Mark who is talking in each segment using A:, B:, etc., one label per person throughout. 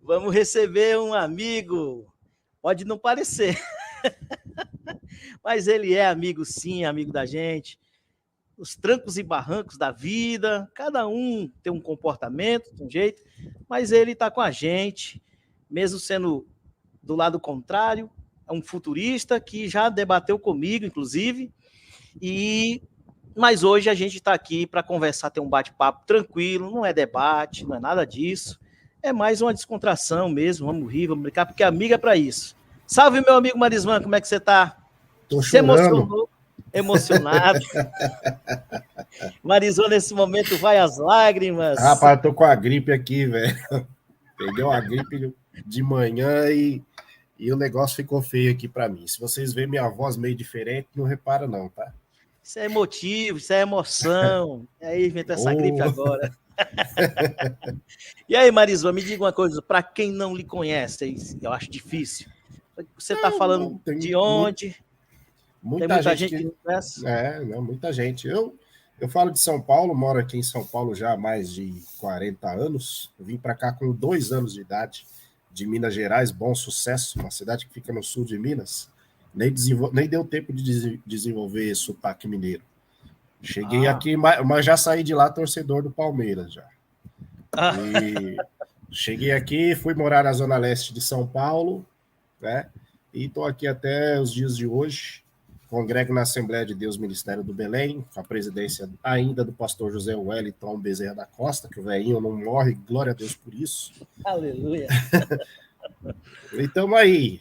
A: Vamos receber um amigo. Pode não parecer, mas ele é amigo sim, amigo da gente. Os trancos e barrancos da vida, cada um tem um comportamento, tem um jeito, mas ele está com a gente, mesmo sendo do lado contrário, é um futurista que já debateu comigo, inclusive, mas hoje a gente está aqui para conversar, ter um bate-papo tranquilo, não é debate, não é nada disso, é mais uma descontração mesmo, vamos rir, vamos brincar, porque amigo é para isso. Salve, meu amigo Marisman, como é que você está?
B: Tô
A: Se
B: chorando.
A: emocionou? Emocionado. Marisol, nesse momento, vai às lágrimas.
B: Rapaz, eu tô com a gripe aqui, velho. Peguei uma gripe de manhã e o negócio ficou feio aqui pra mim. Se vocês verem minha voz meio diferente, não repara não, tá?
A: Isso é emotivo, isso é emoção. E aí, inventou essa gripe
B: Oh.
A: agora. E aí, Marisol, me diga uma coisa, para quem não lhe conhece, eu acho difícil. Você está falando
B: Não, tem
A: de onde? Tem
B: muita
A: muita
B: gente
A: gente que
B: que...
A: não conhece?
B: Não, muita gente. Eu falo de São Paulo, moro aqui em São Paulo já há mais de 40 anos. Eu vim para cá com 2 anos de idade, de Minas Gerais, Bom Sucesso, uma cidade que fica no sul de Minas. Nem deu tempo de desenvolver sotaque mineiro. Cheguei aqui, mas já saí de lá torcedor do Palmeiras já. E cheguei aqui, fui morar na zona leste de São Paulo, né? E estou aqui até os dias de hoje. Congrego na Assembleia de Deus Ministério do Belém, com a presidência ainda do pastor José Wellington Bezerra da Costa, que o velhinho não morre, glória a Deus por isso.
A: Aleluia.
B: E estamos aí.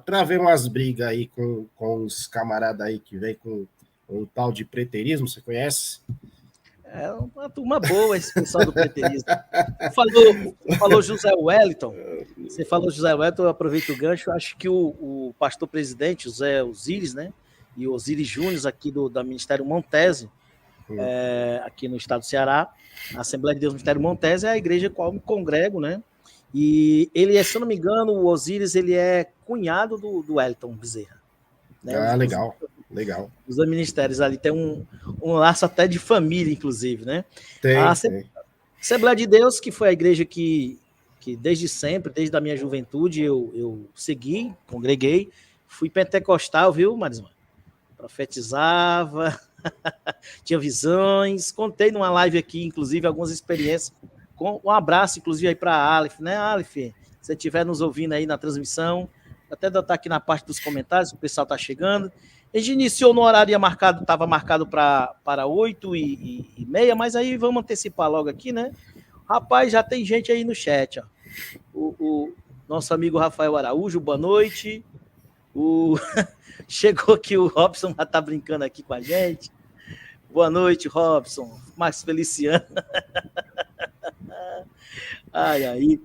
B: Travei umas brigas aí com os camaradas aí que vem com um tal de preterismo, você conhece?
A: É uma turma boa esse pessoal do preterismo. Falou José Wellington. Você falou José Wellington, eu aproveito o gancho. Acho que o pastor presidente, José Osíris, né? E o Osíris Júnior, aqui da Ministério Montese, aqui no estado do Ceará, a Assembleia de Deus Ministério Montese é a igreja com a qual eu me congrego, né? E ele, se eu não me engano, o Osíris, ele é cunhado do Wellington Bezerra. Né?
B: Legal.
A: Os dois ministérios ali tem um laço até de família, inclusive, né?
B: Tem.
A: A Assembleia de Deus, que foi a igreja que desde sempre, desde a minha juventude, eu segui, congreguei, fui pentecostal, viu, Marisma? Profetizava, tinha visões, contei numa live aqui, inclusive, algumas experiências, com um abraço, inclusive, aí para a Aleph, né, Aleph? Se você estiver nos ouvindo aí na transmissão, até eu estar aqui na parte dos comentários, o pessoal está chegando. A gente iniciou no horário marcado, estava marcado para 8h30, mas aí vamos antecipar logo aqui, né? Rapaz, já tem gente aí no chat, ó. O nosso amigo Rafael Araújo, boa noite. Chegou aqui o Robson, já tá brincando aqui com a gente. Boa noite, Robson. Max Feliciano. Aí.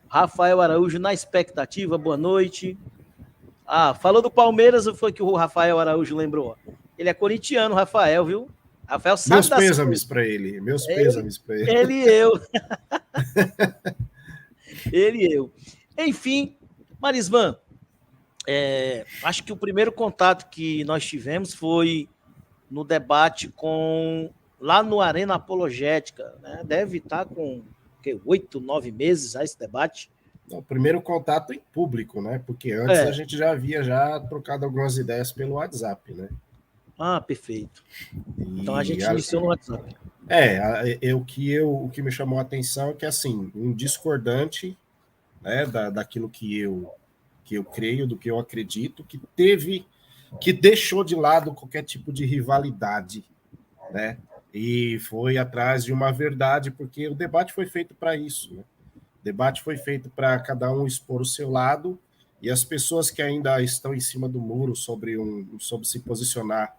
A: Rafael Araújo na expectativa, boa noite. Falou do Palmeiras, foi que o Rafael Araújo lembrou. Ele é corintiano, Rafael, viu? Rafael sabe
B: meus pêsames para ele.
A: Ele e eu. Ele e eu. Enfim, Marisvan, acho que o primeiro contato que nós tivemos foi no debate lá no Arena Apologética, né? Deve estar com 8, 9 meses esse debate.
B: O primeiro contato em público, né? Porque antes a gente já havia trocado algumas ideias pelo WhatsApp, né?
A: Perfeito. Então a gente iniciou no WhatsApp.
B: O que me chamou a atenção é que, assim, um discordante, né, daquilo que eu creio, do que eu acredito, que deixou de lado qualquer tipo de rivalidade, né? E foi atrás de uma verdade, porque o debate foi feito para isso, né? O debate foi feito para cada um expor o seu lado, e as pessoas que ainda estão em cima do muro sobre se posicionar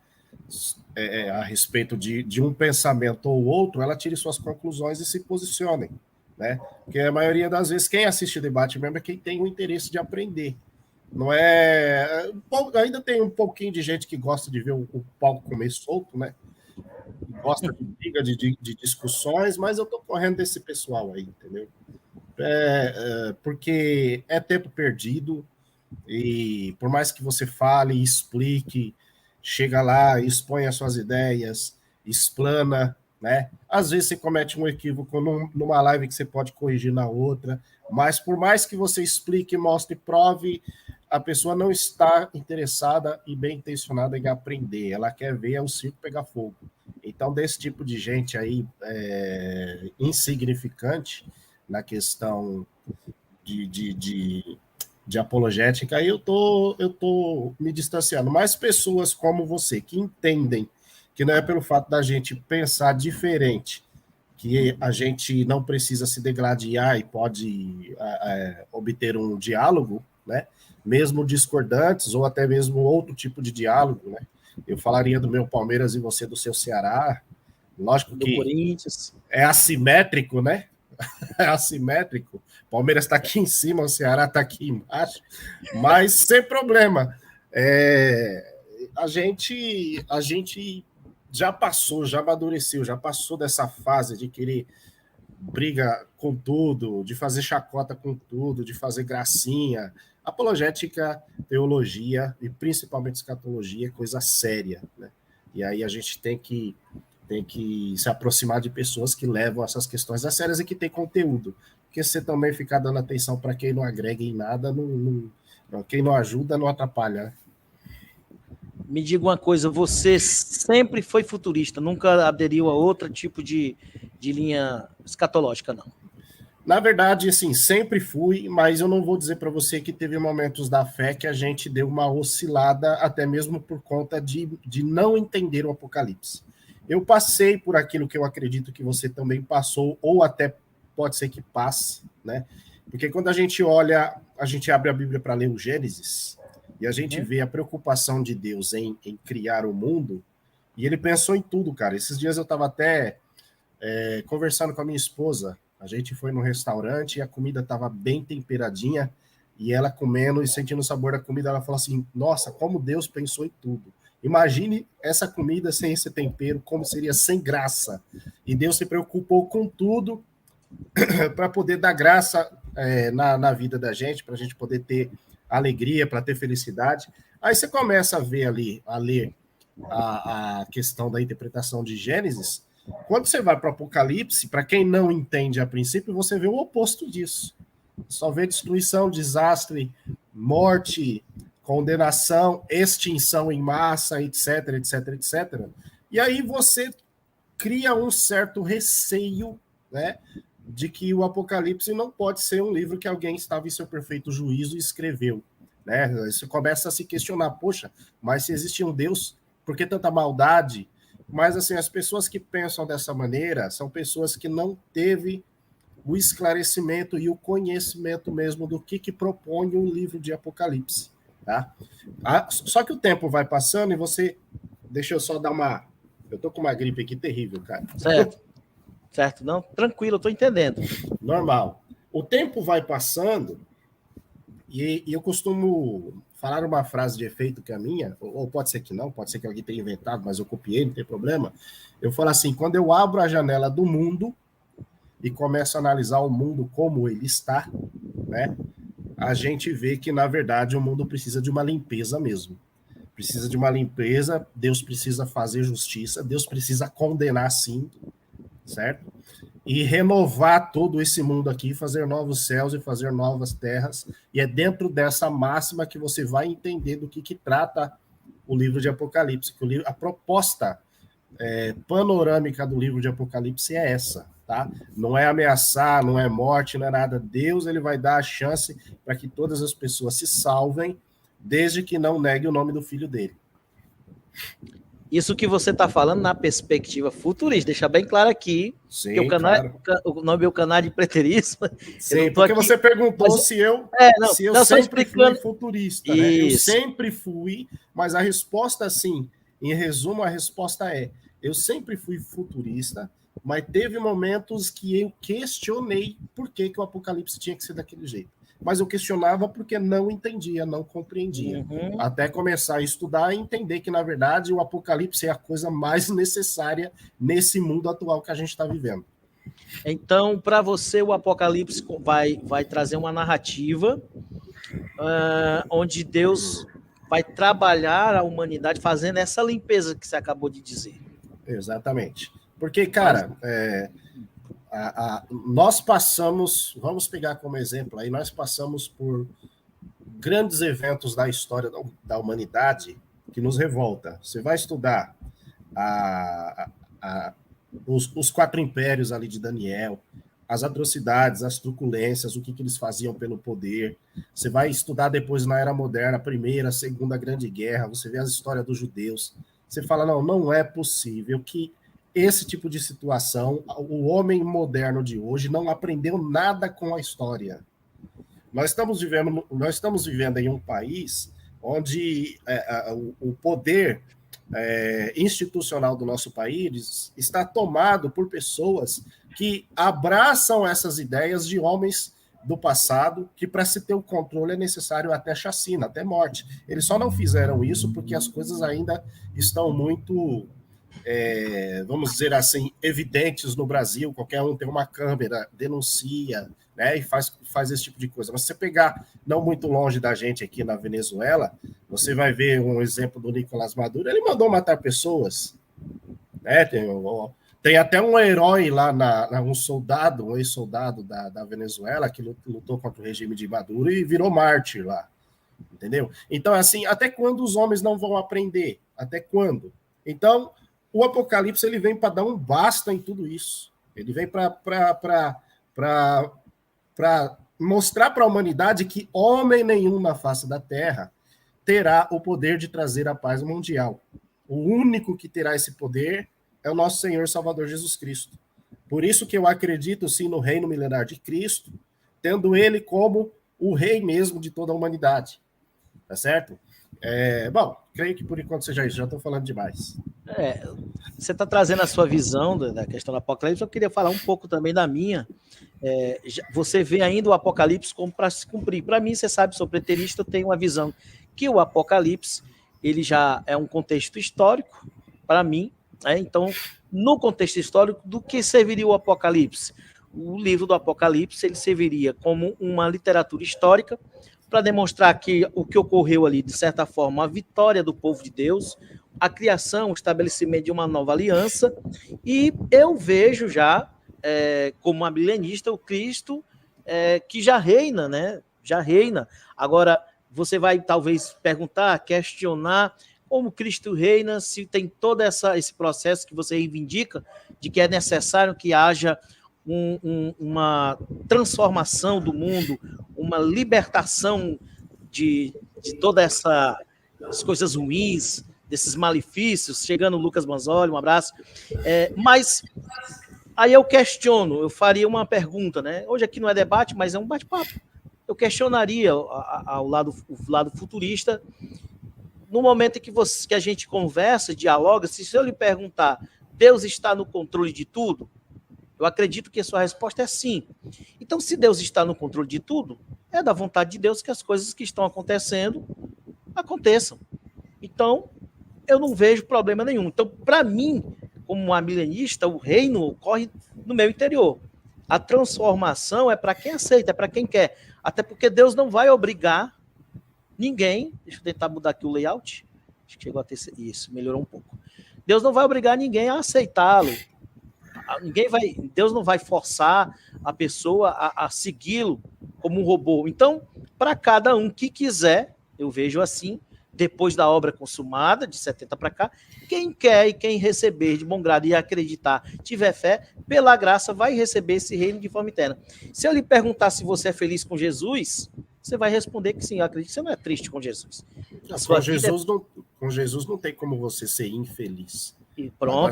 B: a respeito de um pensamento ou outro, ela tire suas conclusões e se posicionem, né? Porque a maioria das vezes quem assiste o debate mesmo é quem tem o interesse de aprender. Não é... Ainda tem um pouquinho de gente que gosta de ver o palco comer solto, né? Gosta de briga, de discussões, mas eu tô correndo desse pessoal aí, entendeu? Porque é tempo perdido, e por mais que você fale, explique, chega lá, expõe as suas ideias, explana, né? Às vezes você comete um equívoco numa live que você pode corrigir na outra, mas por mais que você explique, mostre, prove, a pessoa não está interessada e bem intencionada em aprender, ela quer ver o circo pegar fogo. Então, desse tipo de gente aí insignificante na questão de apologética, aí eu tô me distanciando. Mas pessoas como você, que entendem que não é pelo fato da gente pensar diferente, que a gente não precisa se degladiar e pode obter um diálogo, né? Mesmo discordantes, ou até mesmo outro tipo de diálogo, né? Eu falaria do meu Palmeiras e você do seu Ceará. Lógico
A: Do
B: que
A: Corinthians.
B: é assimétrico, né? É assimétrico. Palmeiras está aqui em cima, o Ceará está aqui embaixo, mas sem problema. A gente já passou, já amadureceu, já passou dessa fase de querer briga com tudo, de fazer chacota com tudo, de fazer gracinha. Apologética, teologia e principalmente escatologia é coisa séria, né? E aí a gente tem que se aproximar de pessoas que levam essas questões a sérias e que têm conteúdo. Porque você também ficar dando atenção para quem não agrega em nada, quem não ajuda não atrapalha, né?
A: Me diga uma coisa, você sempre foi futurista, nunca aderiu a outro tipo de linha escatológica, não?
B: Na verdade, assim, sempre fui, mas eu não vou dizer para você que teve momentos da fé que a gente deu uma oscilada, até mesmo por conta de não entender o Apocalipse. Eu passei por aquilo que eu acredito que você também passou, ou até pode ser que passe, né? Porque quando a gente olha, a gente abre a Bíblia para ler o Gênesis, e a gente vê a preocupação de Deus em criar o mundo, e ele pensou em tudo, cara. Esses dias eu estava até conversando com a minha esposa, a gente foi no restaurante e a comida estava bem temperadinha, e ela comendo e sentindo o sabor da comida, ela falou assim, nossa, como Deus pensou em tudo. Imagine essa comida sem esse tempero, como seria sem graça. E Deus se preocupou com tudo para poder dar graça na vida da gente, para a gente poder ter alegria, para ter felicidade. Aí você começa a ver ali, a ler a questão da interpretação de Gênesis. Quando você vai para o Apocalipse, para quem não entende a princípio, você vê o oposto disso. Só vê destruição, desastre, morte, condenação, extinção em massa, etc, etc, etc. E aí você cria um certo receio, né, de que o Apocalipse não pode ser um livro que alguém estava em seu perfeito juízo e escreveu, né? Você começa a se questionar, poxa, mas se existe um Deus, por que tanta maldade? Mas, assim, as pessoas que pensam dessa maneira são pessoas que não teve o esclarecimento e o conhecimento mesmo do que propõe o livro de Apocalipse, tá? Só que o tempo vai passando e você... Deixa eu só dar uma... Eu tô com uma gripe aqui terrível, cara.
A: Certo, não? Tranquilo, eu tô entendendo.
B: Normal. O tempo vai passando e eu costumo falar uma frase de efeito que é minha, ou pode ser que não, pode ser que alguém tenha inventado, mas eu copiei, não tem problema. Eu falo assim, quando eu abro a janela do mundo e começo a analisar o mundo como ele está, né, a gente vê que, na verdade, o mundo precisa de uma limpeza mesmo. Precisa de uma limpeza, Deus precisa fazer justiça, Deus precisa condenar, sim, certo? E renovar todo esse mundo aqui, fazer novos céus e fazer novas terras. E é dentro dessa máxima que você vai entender do que trata o livro de Apocalipse. Que a proposta panorâmica do livro de Apocalipse é essa, tá? Não é ameaçar, não é morte, não é nada. Deus, ele vai dar a chance para que todas as pessoas se salvem, desde que não negue o nome do filho dele.
A: Isso que você está falando na perspectiva futurista, deixa bem claro aqui.
B: Sim,
A: que o nome é o canal de preterismo.
B: Sim, porque aqui, você perguntou se eu sempre fui futurista. Né? Eu sempre fui, mas a resposta, assim, em resumo, a resposta é: eu sempre fui futurista, mas teve momentos que eu questionei por que o Apocalipse tinha que ser daquele jeito. Mas eu questionava porque não entendia, não compreendia. Até começar a estudar e entender que, na verdade, o Apocalipse é a coisa mais necessária nesse mundo atual que a gente está vivendo.
A: Então, para você, o Apocalipse vai trazer uma narrativa onde Deus vai trabalhar a humanidade fazendo essa limpeza que você acabou de dizer.
B: Exatamente. Porque, cara, nós passamos, vamos pegar como exemplo aí, nós passamos por grandes eventos da história da humanidade que nos revolta. Você vai estudar os 4 impérios ali de Daniel, as atrocidades, as truculências, o que eles faziam pelo poder. Você vai estudar depois na Era Moderna, a Primeira, a Segunda Grande Guerra, você vê a história dos judeus. Você fala, não é possível que esse tipo de situação, o homem moderno de hoje não aprendeu nada com a história. Nós estamos vivendo em um país onde o poder institucional do nosso país está tomado por pessoas que abraçam essas ideias de homens do passado, que para se ter o controle é necessário até chacina, até morte. Eles só não fizeram isso porque as coisas ainda estão muito, vamos dizer assim, evidentes no Brasil. Qualquer um tem uma câmera, denuncia, né, e faz esse tipo de coisa. Mas se você pegar não muito longe da gente aqui na Venezuela, você vai ver um exemplo do Nicolás Maduro. Ele mandou matar pessoas, né? Tem até um herói lá, um ex-soldado da Venezuela que lutou contra o regime de Maduro e virou mártir lá, entendeu? Então, assim, até quando os homens não vão aprender? Até quando? Então, o Apocalipse ele vem para dar um basta em tudo isso. Ele vem para mostrar para a humanidade que homem nenhum na face da Terra terá o poder de trazer a paz mundial. O único que terá esse poder é o nosso Senhor Salvador Jesus Cristo. Por isso que eu acredito, sim, no reino milenar de Cristo, tendo ele como o rei mesmo de toda a humanidade. Tá certo? Bom, creio que por enquanto seja isso. Já estou falando demais.
A: Você está trazendo a sua visão da questão do Apocalipse. Eu queria falar um pouco também da minha. Você vê ainda o Apocalipse como para se cumprir. Para mim, você sabe, sou preterista, eu tenho uma visão que o Apocalipse ele já é um contexto histórico, para mim. Então, no contexto histórico, do que serviria o Apocalipse? O livro do Apocalipse ele serviria como uma literatura histórica para demonstrar que o que ocorreu ali, de certa forma, a vitória do povo de Deus, a criação, o estabelecimento de uma nova aliança, e eu vejo já, como uma milenista, o Cristo que já reina, né? Já reina. Agora, você vai talvez perguntar, questionar como Cristo reina, se tem todo esse processo que você reivindica, de que é necessário que haja uma transformação do mundo, uma libertação de todas essas coisas ruins, desses malefícios, chegando o Lucas Manzoli, um abraço. Mas aí eu questiono, eu faria uma pergunta, né? Hoje aqui não é debate, mas é um bate-papo. Eu questionaria o lado futurista. No momento em que a gente conversa, dialoga, se eu lhe perguntar, Deus está no controle de tudo? Eu acredito que a sua resposta é sim. Então, se Deus está no controle de tudo, é da vontade de Deus que as coisas que estão acontecendo aconteçam. Então, eu não vejo problema nenhum. Então, para mim, como uma milenista, o reino ocorre no meu interior. A transformação é para quem aceita, é para quem quer. Até porque Deus não vai obrigar ninguém, deixa eu tentar mudar aqui o layout, acho que chegou a ter isso, melhorou um pouco. Deus não vai obrigar ninguém a aceitá-lo. Deus não vai forçar a pessoa a segui-lo como um robô. Então, para cada um que quiser, eu vejo assim, depois da obra consumada, de 70 para cá, quem quer e quem receber de bom grado e acreditar, tiver fé, pela graça vai receber esse reino de forma eterna. Se eu lhe perguntar se você é feliz com Jesus, você vai responder que sim, eu acredito que você não é triste com Jesus.
B: Com Jesus não tem como você ser infeliz.
A: E pronto.
B: Agora,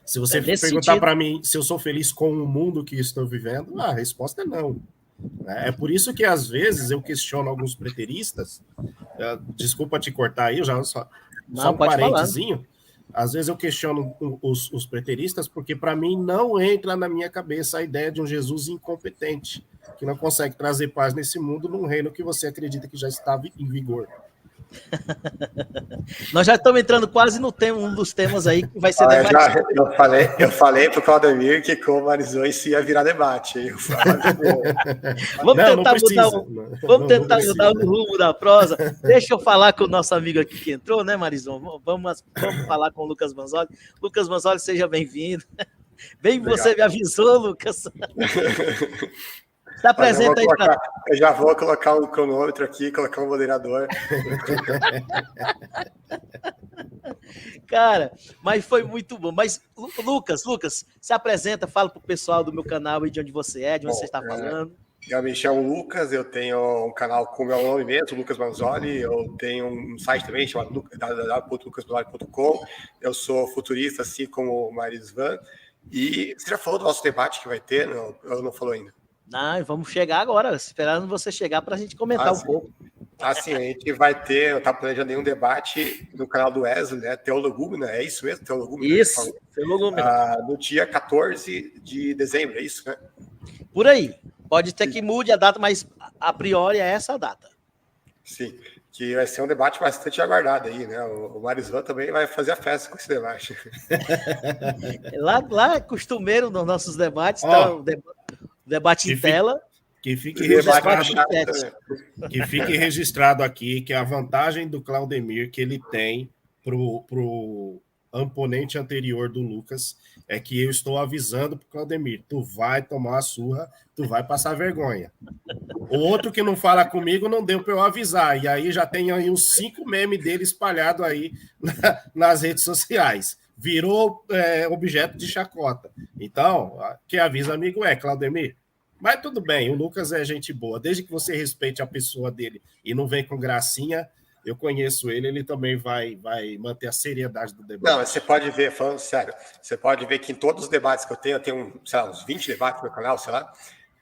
B: se você perguntar para mim se eu sou feliz com o mundo que estou vivendo, a resposta é não. É por isso que, às vezes, eu questiono alguns preteristas. Desculpa te cortar aí, só um parentezinho. Às vezes eu questiono os preteristas porque, para mim, não entra na minha cabeça a ideia de um Jesus incompetente, que não consegue trazer paz nesse mundo num reino que você acredita que já estava em vigor.
A: Nós já estamos entrando quase no tema, um dos temas aí que vai ser
C: debatido. Eu falei para o Claudemir que com o Marisol isso ia virar debate.
A: Vamos tentar mudar o rumo da prosa. Deixa eu falar com o nosso amigo aqui que entrou, né, Marisol? Vamos falar com o Lucas Manzoli. Lucas Manzoli, seja bem-vindo. Bem, você me avisou, Lucas. Se apresenta aí.
C: Eu já vou colocar um cronômetro aqui, colocar um moderador.
A: Cara, mas foi muito bom. Mas, Lucas, se apresenta, fala pro pessoal do meu canal aí de onde você é, de onde você está falando.
C: Eu me chamo Lucas, eu tenho um canal com o meu nome mesmo, Lucas Manzoli. Eu tenho um site também chamado www.lucasmanzoli.com. Eu sou futurista, assim como o Marisvan. E você já falou do nosso debate que vai ter? Não, eu não falou ainda.
A: Não, vamos chegar agora, esperando você chegar para a gente comentar um pouco.
C: Assim, a gente vai ter, eu estava planejando um debate no canal do Wesley, né? Teologumina, é isso mesmo? Teologumina.
A: Isso, Teologumina.
C: No dia 14 de dezembro, é isso, né?
A: Por aí. Pode ter que mude a data, mas a priori é essa a data.
C: Sim, que vai ser um debate bastante aguardado aí, né? O Marisvan também vai fazer a festa com esse debate.
A: Lá é costumeiro nos nossos debates, tá? O debate em tela.
B: Que fique registrado aqui que a vantagem do Claudemir que ele tem pro oponente anterior do Lucas é que eu estou avisando pro Claudemir, tu vai tomar a surra, tu vai passar vergonha. O outro que não fala comigo não deu para eu avisar, e aí já tem aí uns 5 memes dele espalhado aí nas redes sociais. Virou objeto de chacota. Então, quem avisa amigo é Claudemir. Mas tudo bem, o Lucas é gente boa. Desde que você respeite a pessoa dele e não vem com gracinha, eu conheço ele, ele também vai manter a seriedade do debate.
C: Não, você pode ver, falando sério, você pode ver que em todos os debates que eu tenho sei lá, uns 20 debates no meu canal, sei lá,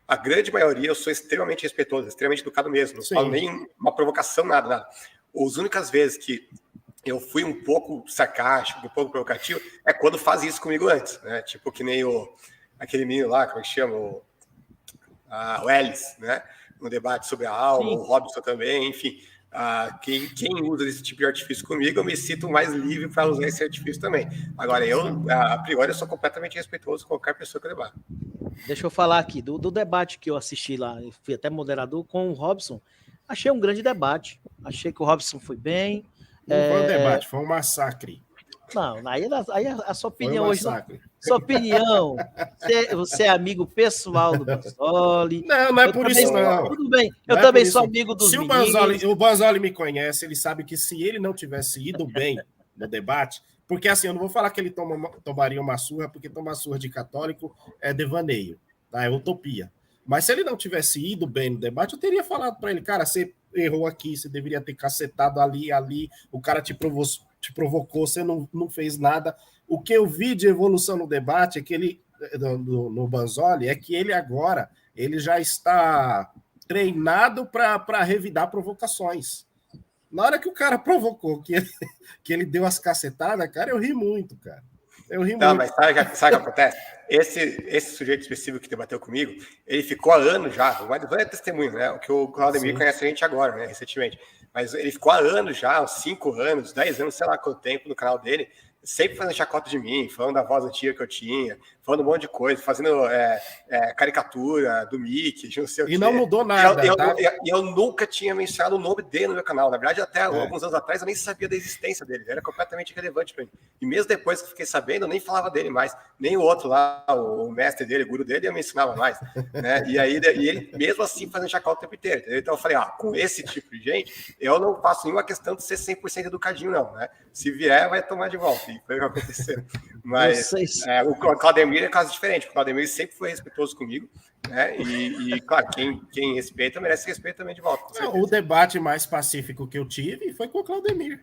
C: a grande maioria eu sou extremamente respeitoso, extremamente educado mesmo. Não falo nem uma provocação, nada. As únicas vezes que eu fui um pouco sarcástico, um pouco provocativo, é quando faz isso comigo antes, né? Tipo que nem aquele menino lá, como é que chama? O Ellis, né? No debate sobre a alma, o Robson também, enfim. Quem usa esse tipo de artifício comigo, eu me sinto mais livre para usar esse artifício também. Agora, a priori, eu sou completamente respeitoso com qualquer pessoa que eu debate.
A: Deixa eu falar aqui do debate que eu assisti lá, eu fui até moderador com o Robson. Achei um grande debate. Achei que o Robson foi bem.
B: Não foi um debate, foi um massacre.
A: Não, aí a sua opinião hoje. Sua opinião, você é amigo pessoal do Manzoli.
B: Não é por isso, não.
A: Tudo bem, eu também sou amigo dos meninos.
B: Se o Manzoli me conhece, ele sabe que se ele não tivesse ido bem no debate, porque assim, eu não vou falar que ele tomaria uma surra, porque tomar surra de católico é devaneio, tá? É utopia. Mas se ele não tivesse ido bem no debate, eu teria falado para ele, cara, você errou aqui, você deveria ter cacetado ali, o cara te provocou, você não fez nada. O que eu vi de evolução no debate é que ele, no Manzoli, é que ele agora ele já está treinado para revidar provocações. Na hora que o cara provocou, que ele deu as cacetadas, cara, eu ri muito, cara. Eu ri muito.
C: Mas sabe o que acontece? Esse sujeito específico que debateu comigo, ele ficou há anos já, o Marisvan é testemunho, né? O que o Claudemir conhece a gente agora, né? Recentemente. Mas ele ficou há anos já, uns 5 anos, 10 anos, sei lá quanto tempo no canal dele, sempre fazendo chacota de mim, falando da voz antiga que eu tinha, falando um monte de coisa, fazendo caricatura do Mickey, não sei o quê.
B: E não mudou nada,
C: eu nunca tinha mencionado o nome dele no meu canal. Na verdade, até alguns anos atrás, eu nem sabia da existência dele. Ele era completamente irrelevante para mim. E mesmo depois que eu fiquei sabendo, eu nem falava dele mais. Nem o outro lá, o mestre dele, o guru dele, eu mencionava mais. Né? E ele, mesmo assim, fazendo chacota o tempo inteiro. Entendeu? Então eu falei, com esse tipo de gente, eu não faço nenhuma questão de ser 100% educadinho, não. Né? Se vier, vai tomar de volta. E foi o que aconteceu. Mas o Claudemir é caso diferente. O Claudemir sempre foi respeitoso comigo. Né? E claro, quem respeita merece respeito também de volta.
B: O debate mais pacífico que eu tive foi com o Claudemir.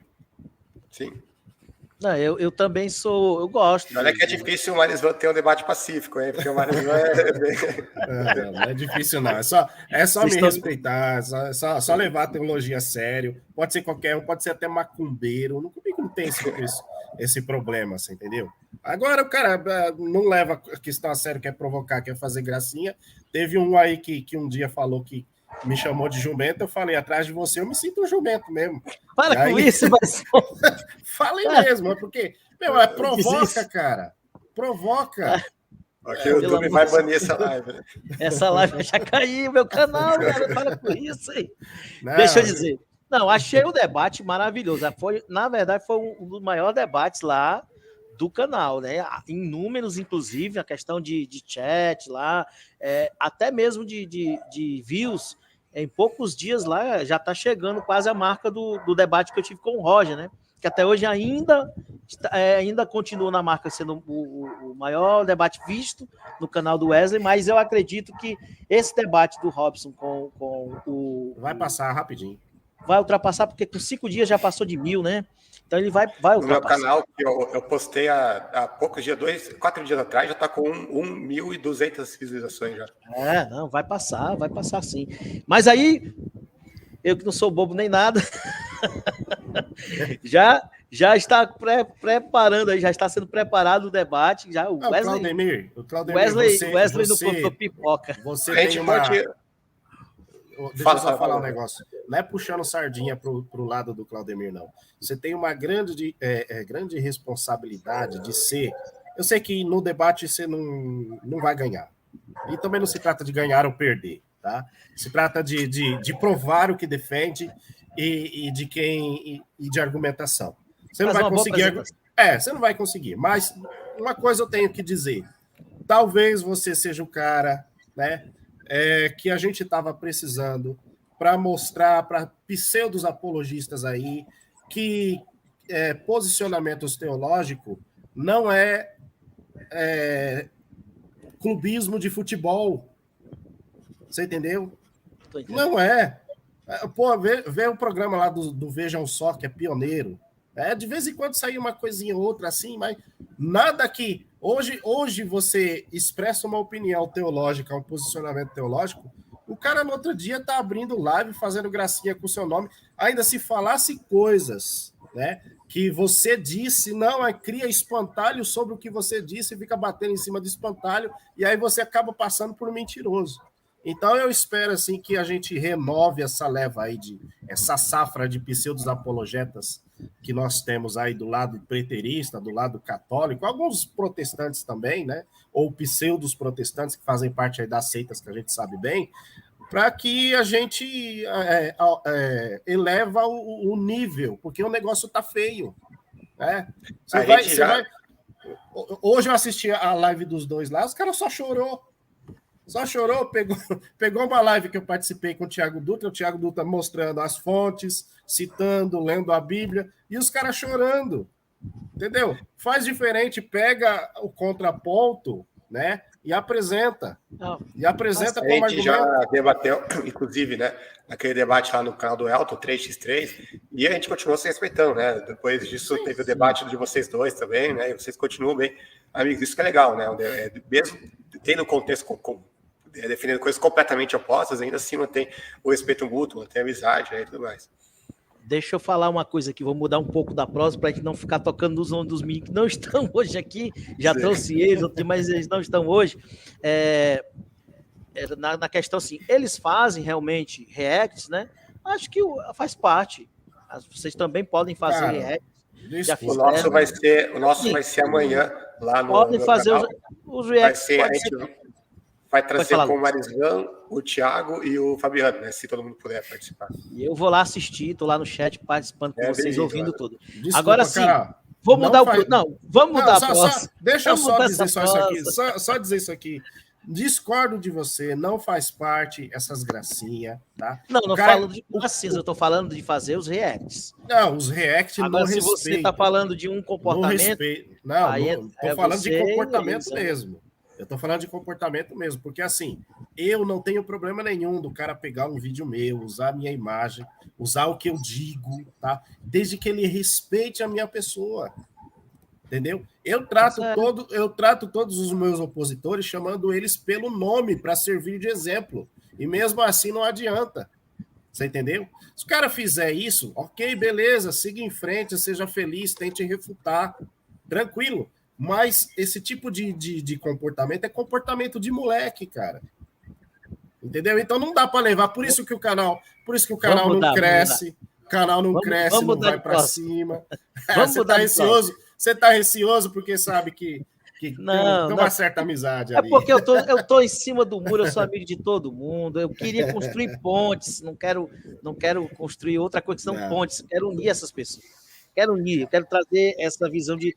C: Sim.
A: Não, eu também sou, eu gosto.
C: Olha que é difícil o Marisvan ter um debate pacífico, hein? Porque o Marisvan
B: não é difícil, não. É só me respeitar, só levar a teologia a sério. Pode ser qualquer um, pode ser até macumbeiro. Comigo não tem esse problema, você entendeu? Agora o cara não leva a questão a sério, quer provocar, quer fazer gracinha. Teve um aí que um dia falou que me chamou de jumento, eu falei, atrás de você eu me sinto um jumento mesmo.
A: Para com isso, mas...
B: Falei mesmo, é porque, provoca, cara. Provoca.
C: Aqui o YouTube vai banir essa live. Né?
A: Essa live já caiu, meu canal, cara, para com isso aí. Deixa eu dizer. Não, achei o debate maravilhoso. Na verdade, foi um dos maiores debates lá do canal, né? Em números, inclusive, a questão de chat lá, até mesmo de views, em poucos dias lá já está chegando quase a marca do debate que eu tive com o Roger, né? Que até hoje ainda continua na marca sendo o maior debate visto no canal do Wesley, mas eu acredito que esse debate do Robson com o...
B: Vai passar rapidinho.
A: Vai ultrapassar, porque com 5 dias já passou de 1.000, né? Então ele vai ultrapassar.
C: No meu canal, que eu postei há poucos dias, 4 dias atrás, já está com 1.200 visualizações já.
A: Não, vai passar sim. Mas aí, eu que não sou bobo nem nada, já está preparando aí, já está sendo preparado o debate. Já, o Wesley não contou pipoca.
B: Você tem uma... Deixa eu só falar um negócio. Não é puxando sardinha pro lado do Claudemir, não. Você tem uma grande responsabilidade de ser... Eu sei que no debate você não vai ganhar. E também não se trata de ganhar ou perder, tá? Se trata de provar o que defende e de argumentação. Você não vai conseguir... você não vai conseguir. Mas uma coisa eu tenho que dizer. Talvez você seja o cara, né? Que a gente estava precisando para mostrar para pseudos apologistas aí que posicionamentos teológicos não é clubismo de futebol. Você entendeu? Não é. Pô, vê o programa lá do Vejam Só, que é pioneiro. De vez em quando sai uma coisinha ou outra assim, mas nada que... Hoje você expressa uma opinião teológica, um posicionamento teológico, o cara no outro dia tá abrindo live, fazendo gracinha com o seu nome, ainda se falasse coisas, né, que você disse, cria espantalho sobre o que você disse e fica batendo em cima do espantalho, e aí você acaba passando por mentiroso. Então eu espero assim que a gente renove essa leva aí essa safra de pseudos apologetas que nós temos aí do lado preterista, do lado católico, alguns protestantes também, né? Ou pseudos protestantes que fazem parte aí das seitas que a gente sabe bem, para que a gente eleva o nível, porque o negócio tá feio, né? Hoje eu assisti a live dos dois lá, os caras só chorou, pegou uma live que eu participei com o Thiago Dutra mostrando as fontes, citando, lendo a Bíblia, e os caras chorando, entendeu? Faz diferente, pega o contraponto, né, e apresenta. Como
C: a gente já debateu, inclusive, né, aquele debate lá no canal do Elton, 3x3, e a gente continuou se respeitando, né? Depois disso teve o debate de vocês dois também, né, e vocês continuam bem amigos, isso que é legal, né, mesmo tendo contexto defendendo coisas completamente opostas, ainda assim mantém o respeito mútuo, mantém a amizade, né, e tudo mais.
A: Deixa eu falar uma coisa aqui, vou mudar um pouco da prosa para a gente não ficar tocando nos nomes dos meninos que não estão hoje aqui, já trouxe eles, mas eles não estão hoje. Na questão assim, eles fazem realmente reacts, né? Acho que faz parte. Vocês também podem fazer reacts.
C: O nosso vai ser amanhã lá no
A: Podem fazer
C: canal.
A: os reacts.
C: Vai trazer com o Marislan, o Thiago e o Fabiano, né? Se todo mundo puder participar.
A: E eu vou lá assistir, tô lá no chat participando com vocês, ouvindo tudo.
B: Desculpa,
A: agora sim, vou mudar vamos mudar a próxima.
B: Deixa eu só dizer isso aqui. Só dizer isso aqui. Discordo de você, não faz parte essas gracinhas, tá?
A: Não falo de gracinhas, eu tô falando de fazer os reacts.
B: Não, os reacts
A: agora, não se respeito. Você tá falando de um comportamento...
B: Não, tô falando de comportamento mesmo. Eu tô falando de comportamento mesmo, porque assim, eu não tenho problema nenhum do cara pegar um vídeo meu, usar a minha imagem, usar o que eu digo, tá? Desde que ele respeite a minha pessoa, entendeu? Eu trato todos os meus opositores chamando eles pelo nome para servir de exemplo, e mesmo assim não adianta, você entendeu? Se o cara fizer isso, ok, beleza, siga em frente, seja feliz, tente refutar, tranquilo. Mas esse tipo de comportamento é comportamento de moleque, cara. Entendeu? Então não dá para levar. Por isso que o canal não cresce. O canal não cresce, não vai para cima. Você tá receoso porque sabe que tem uma certa amizade ali.
A: É porque eu tô em cima do muro, eu sou amigo de todo mundo. Eu queria construir pontes, não quero construir outra coisa que são pontes. Quero unir essas pessoas. Eu quero trazer essa visão de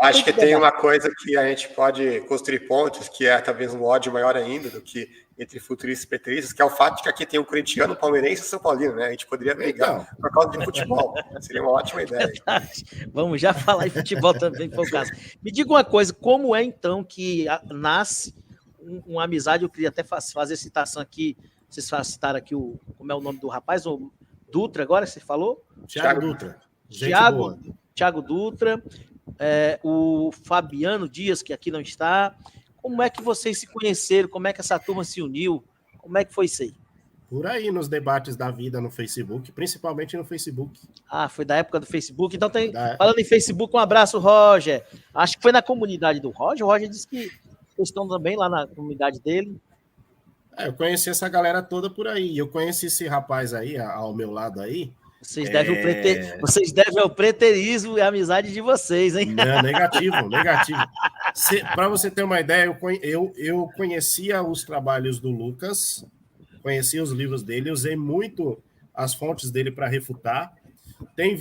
C: Acho que tem uma coisa que a gente pode construir pontos, que é talvez um ódio maior ainda do que entre futuristas e preteristas, que é o fato de que aqui tem um corintiano, palmeirense e São Paulino, né? A gente poderia brigar por causa de futebol. Seria uma ótima ideia.
A: Vamos já falar em futebol também, por caso. Me diga uma coisa, como é então que nasce uma amizade? Eu queria até fazer citação aqui, vocês citaram aqui como é o nome do rapaz, o Dutra agora, você falou?
B: Thiago Dutra.
A: Thiago Dutra, o Fabiano Dias, que aqui não está. Como é que vocês se conheceram? Como é que essa turma se uniu? Como é que foi isso aí?
B: Por aí, nos debates da vida no Facebook, principalmente no Facebook.
A: Ah, foi da época do Facebook. Então, falando em Facebook, um abraço, Roger. Acho que foi na comunidade do Roger. O Roger disse que vocês estão também lá na comunidade dele.
B: Eu conheci essa galera toda por aí. Eu conheci esse rapaz aí, ao meu lado aí.
A: Vocês devem ao preterismo e a amizade de vocês, hein?
B: Não, negativo. Para você ter uma ideia, eu conhecia os trabalhos do Lucas, conhecia os livros dele, usei muito as fontes dele para refutar. Tem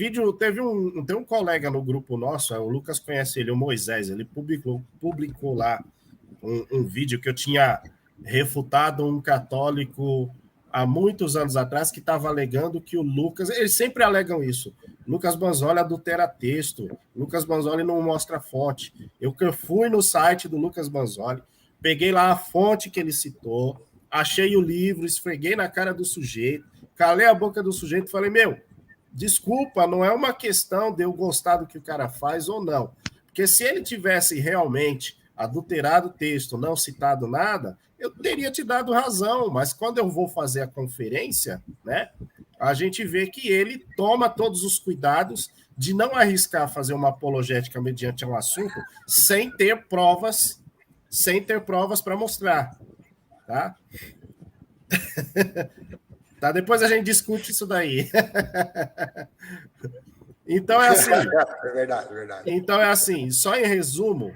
B: um colega no grupo nosso, o Lucas conhece ele, o Moisés, ele publicou lá um vídeo que eu tinha refutado um católico há muitos anos atrás, que estava alegando que o Lucas... Eles sempre alegam isso. Lucas Banzoli adultera texto. Lucas Banzoli não mostra fonte. Eu fui no site do Lucas Banzoli, peguei lá a fonte que ele citou, achei o livro, esfreguei na cara do sujeito, calei a boca do sujeito e falei, desculpa, não é uma questão de eu gostar do que o cara faz ou não. Porque se ele tivesse realmente adulterado o texto, não citado nada, eu teria te dado razão, mas quando eu vou fazer a conferência, né, a gente vê que ele toma todos os cuidados de não arriscar fazer uma apologética mediante um assunto sem ter provas para mostrar, tá? Tá? Depois a gente discute isso daí. Então é assim.
C: É verdade.
B: Então é assim, só em resumo,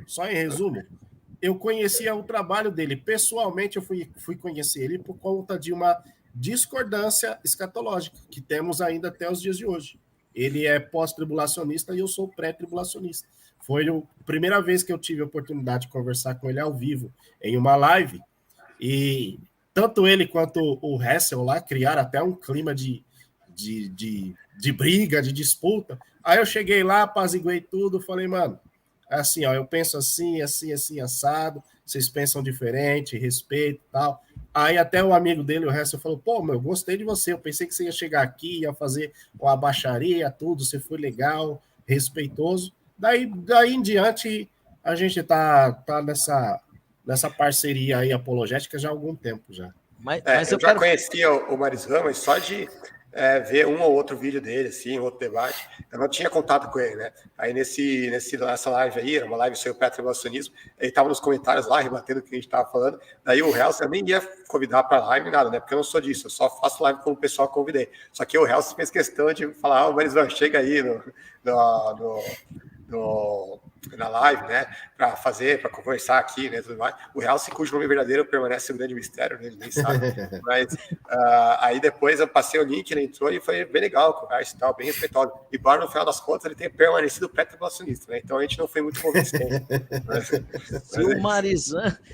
B: eu conhecia o trabalho dele. Pessoalmente, eu fui conhecer ele por conta de uma discordância escatológica que temos ainda até os dias de hoje. Ele é pós-tribulacionista e eu sou pré-tribulacionista. Foi a primeira vez que eu tive a oportunidade de conversar com ele ao vivo, em uma live, e tanto ele quanto o Hessel lá criaram até um clima de briga, de disputa. Aí eu cheguei lá, apaziguei tudo, falei, mano, assim, eu penso assim, assado, vocês pensam diferente, respeito e tal. Aí até o amigo dele, o Hessel, falou, eu gostei de você, eu pensei que você ia chegar aqui, ia fazer uma baixaria, tudo, você foi legal, respeitoso. Daí em diante, a gente tá nessa parceria aí apologética já há algum tempo já.
C: Mas eu já conhecia o Marizão, mas só de ver um ou outro vídeo dele, assim, outro debate. Eu não tinha contato com ele, né? Aí nessa live aí, uma live sobre o pré-tribulacionismo, ele estava nos comentários lá, rebatendo o que a gente estava falando. Daí o Helson, eu nem ia convidar para live, nada, né? Porque eu não sou disso, eu só faço live com o pessoal que convidei. Só que o Helson fez questão de falar, Marizão, chega aí na live, né, para conversar aqui, né, tudo mais. O Helson, cujo nome verdadeiro permanece um grande mistério, né, ele nem sabe, mas aí depois eu passei o link, ele entrou e foi bem legal, conversa e tal, bem respeitoso. E no final das contas, ele tem permanecido pré-tribulacionista, né, então a gente não foi muito convincente.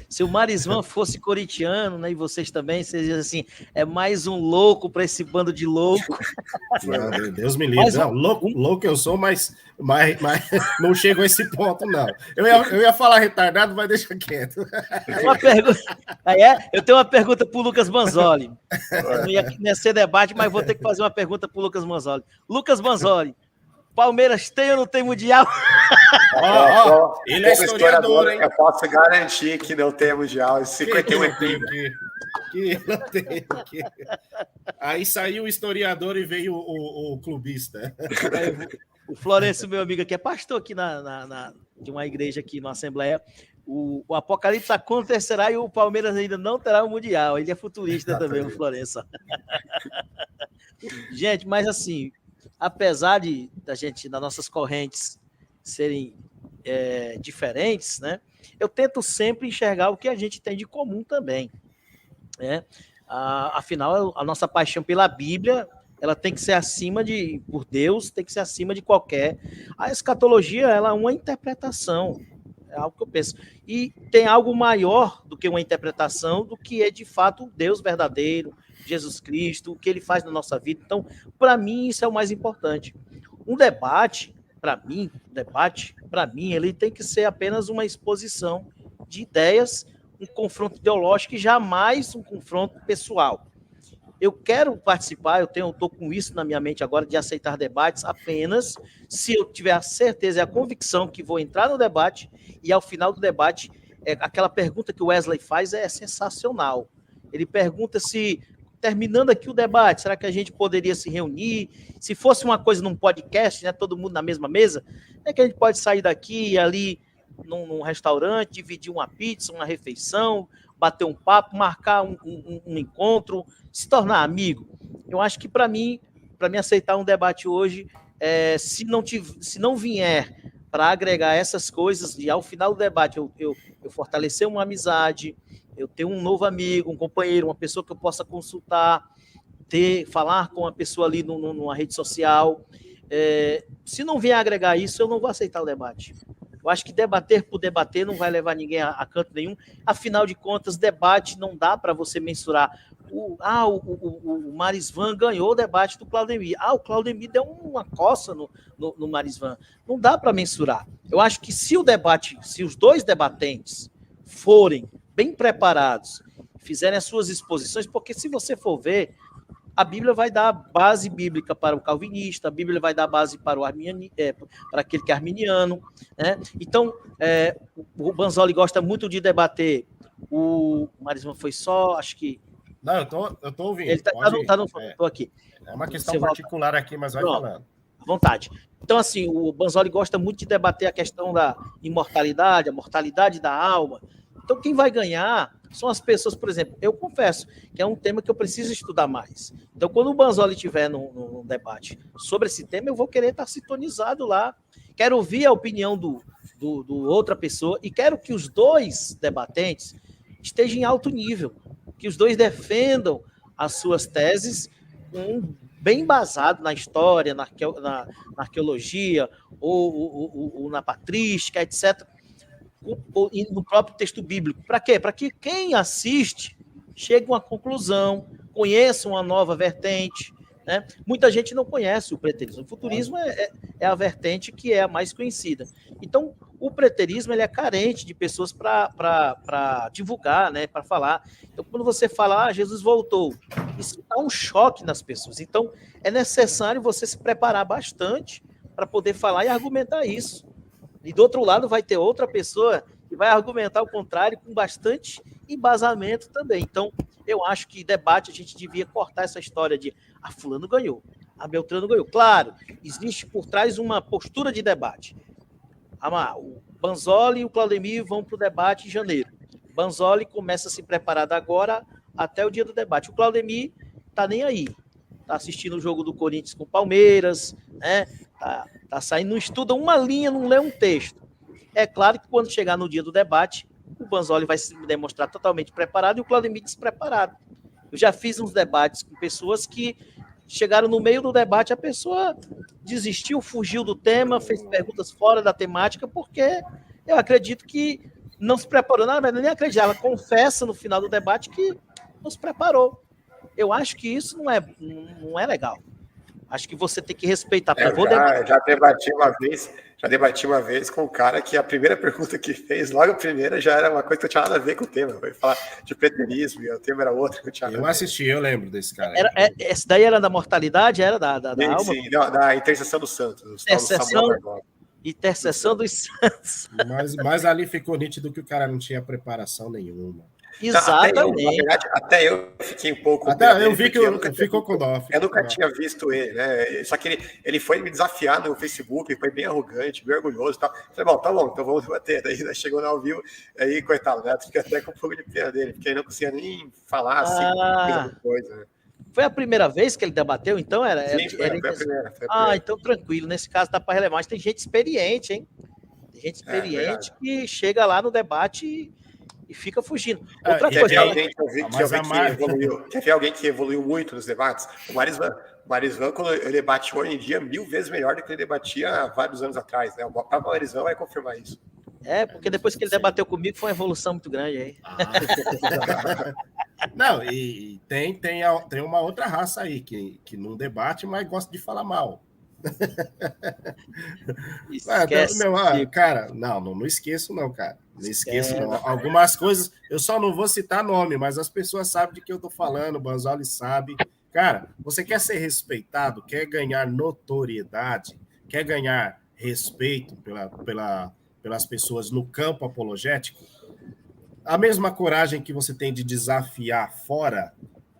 A: Se o Marizão fosse corintiano, né, e vocês também, vocês dizem assim, é mais um louco para esse bando de louco.
B: Não, Deus me livre. Não, louco eu sou, mas não chego a esse ponto, não. Eu ia falar retardado, mas deixa quieto.
A: Eu tenho uma pergunta para o Lucas Banzoli. Não ia ser debate, mas vou ter que fazer uma pergunta para o Lucas Banzoli. Lucas Banzoli, Palmeiras tem ou não tem Mundial?
B: Ele é historiador, hein?
C: Eu posso garantir que não tem Mundial. 51
B: que não tem. Aí saiu o historiador e veio o clubista.
A: O Florencio, meu amigo, que é pastor aqui de uma igreja aqui na Assembleia, o Apocalipse acontecerá e o Palmeiras ainda não terá o Mundial. Ele é futurista também, o Florencio. Gente, mas assim, apesar das nossas correntes serem diferentes, né? Eu tento sempre enxergar o que a gente tem de comum também, né? Afinal, a nossa paixão pela Bíblia ela tem que ser acima por Deus, tem que ser acima de qualquer. A escatologia, ela é uma interpretação, é algo que eu penso. E tem algo maior do que uma interpretação, do que é de fato o Deus verdadeiro, Jesus Cristo, o que ele faz na nossa vida. Então, para mim, isso é o mais importante. Um debate, para mim, ele tem que ser apenas uma exposição de ideias, um confronto ideológico e jamais um confronto pessoal. Eu quero participar, eu estou com isso na minha mente agora, de aceitar debates apenas se eu tiver a certeza e a convicção que vou entrar no debate e ao final do debate, aquela pergunta que o Wesley faz é sensacional. Ele pergunta se, terminando aqui o debate, será que a gente poderia se reunir? Se fosse uma coisa num podcast, né, todo mundo na mesma mesa, é que a gente pode sair daqui e ali num restaurante, dividir uma pizza, uma refeição, bater um papo, marcar um encontro, se tornar amigo. Eu acho que para mim aceitar um debate hoje, se não vier para agregar essas coisas, de ao final do debate eu fortalecer uma amizade, eu ter um novo amigo, um companheiro, uma pessoa que eu possa consultar, falar com uma pessoa ali numa rede social. Se não vier agregar isso, eu não vou aceitar o debate. Eu acho que debater por debater não vai levar ninguém a canto nenhum. Afinal de contas, debate não dá para você mensurar. O Marisvan ganhou o debate do Claudemir. O Claudemir deu uma coça no Marisvan. Não dá para mensurar. Eu acho que se os dois debatentes forem bem preparados, fizerem as suas exposições, porque se você for ver, a Bíblia vai dar base bíblica para o calvinista, a Bíblia vai dar base para para aquele que é arminiano, né? Então, o Banzoli gosta muito de debater. O Marisman foi só, acho que...
B: Não, eu tô ouvindo.
A: Ele tô aqui.
B: É uma questão particular aqui, mas vai falando.
A: À vontade. Então, assim, o Banzoli gosta muito de debater a questão da imortalidade, a mortalidade da alma. Então, quem vai ganhar são as pessoas, por exemplo, eu confesso que é um tema que eu preciso estudar mais. Então, quando o Banzoli estiver num debate sobre esse tema, eu vou querer estar sintonizado lá. Quero ouvir a opinião do outra pessoa e quero que os dois debatentes estejam em alto nível, que os dois defendam as suas teses bem embasado na história, na arqueologia, ou na patrística, etc., e no próprio texto bíblico. Para quê? Para que quem assiste chegue a uma conclusão, conheça uma nova vertente, né? Muita gente não conhece o preterismo. O futurismo é a vertente que é a mais conhecida. Então, o preterismo ele é carente de pessoas para divulgar, né? Para falar. Então, quando você fala, Jesus voltou, isso dá um choque nas pessoas. Então, é necessário você se preparar bastante para poder falar e argumentar isso. E do outro lado vai ter outra pessoa que vai argumentar o contrário com bastante embasamento também. Então, eu acho que debate a gente devia cortar essa história de fulano ganhou, Beltrano ganhou. Claro, existe por trás uma postura de debate. O Banzoli e o Claudemir vão para o debate em janeiro. Banzoli começa a se preparar agora até o dia do debate. O Claudemir está nem aí. Está assistindo o jogo do Corinthians com o Palmeiras, né? Tá saindo, não estuda uma linha, não lê um texto. É claro que quando chegar no dia do debate, o Banzoli vai se demonstrar totalmente preparado e o Claudemir despreparado. Eu já fiz uns debates com pessoas que chegaram no meio do debate, a pessoa desistiu, fugiu do tema, fez perguntas fora da temática, porque eu acredito que não se preparou. Na verdade, nem acredito. Ela confessa no final do debate que não se preparou. Eu acho que isso não é legal. Acho que você tem que respeitar.
C: Já debati uma vez com um cara que a primeira pergunta que fez, logo a primeira, já era uma coisa que não tinha nada a ver com o tema. Foi falar de preterismo, e o tema era outro.
B: Eu assisti, eu lembro desse cara.
A: Esse daí era da mortalidade? Era da alma?
C: Sim, da intercessão dos santos.
A: Intercessão dos santos.
B: Mas ali ficou nítido que o cara não tinha preparação nenhuma.
A: Exatamente.
C: Até eu fiquei um pouco...
B: eu vi que ficou com dó.
C: Eu nunca tinha visto ele, né? Só que ele foi me desafiar no Facebook, foi bem arrogante, bem orgulhoso e tal. Falei, tá bom, então vamos debater. Daí chegou no ao vivo, aí, coitado, né? Fiquei até com um pouco de pena dele, porque ele não conseguia nem falar assim, coisa, né?
A: Foi a primeira vez que ele debateu, então?
C: Sim, foi a primeira.
A: Então tranquilo, nesse caso dá para relevar. Mas tem gente experiente, hein? Tem gente experiente que chega lá no debate e fica fugindo. Outra
C: quer
A: coisa.
C: Ver alguém quer ver alguém que evoluiu muito nos debates? O Marisvan, quando ele debate hoje em dia, 1000 vezes melhor do que ele debatia há vários anos atrás, né? O próprio Marisvan vai confirmar isso.
A: Porque depois que ele debateu comigo, foi uma evolução muito grande aí.
B: Não, e tem uma outra raça aí que não debate, mas gosta de falar mal.
A: Esquece.
B: Cara, não esqueço não, cara. Não esqueço não. Algumas coisas, eu só não vou citar nome, mas as pessoas sabem de que eu tô falando, o Banzoli sabe. Cara, você quer ser respeitado, quer ganhar notoriedade, quer ganhar respeito pelas pessoas no campo apologético, a mesma coragem que você tem de desafiar fora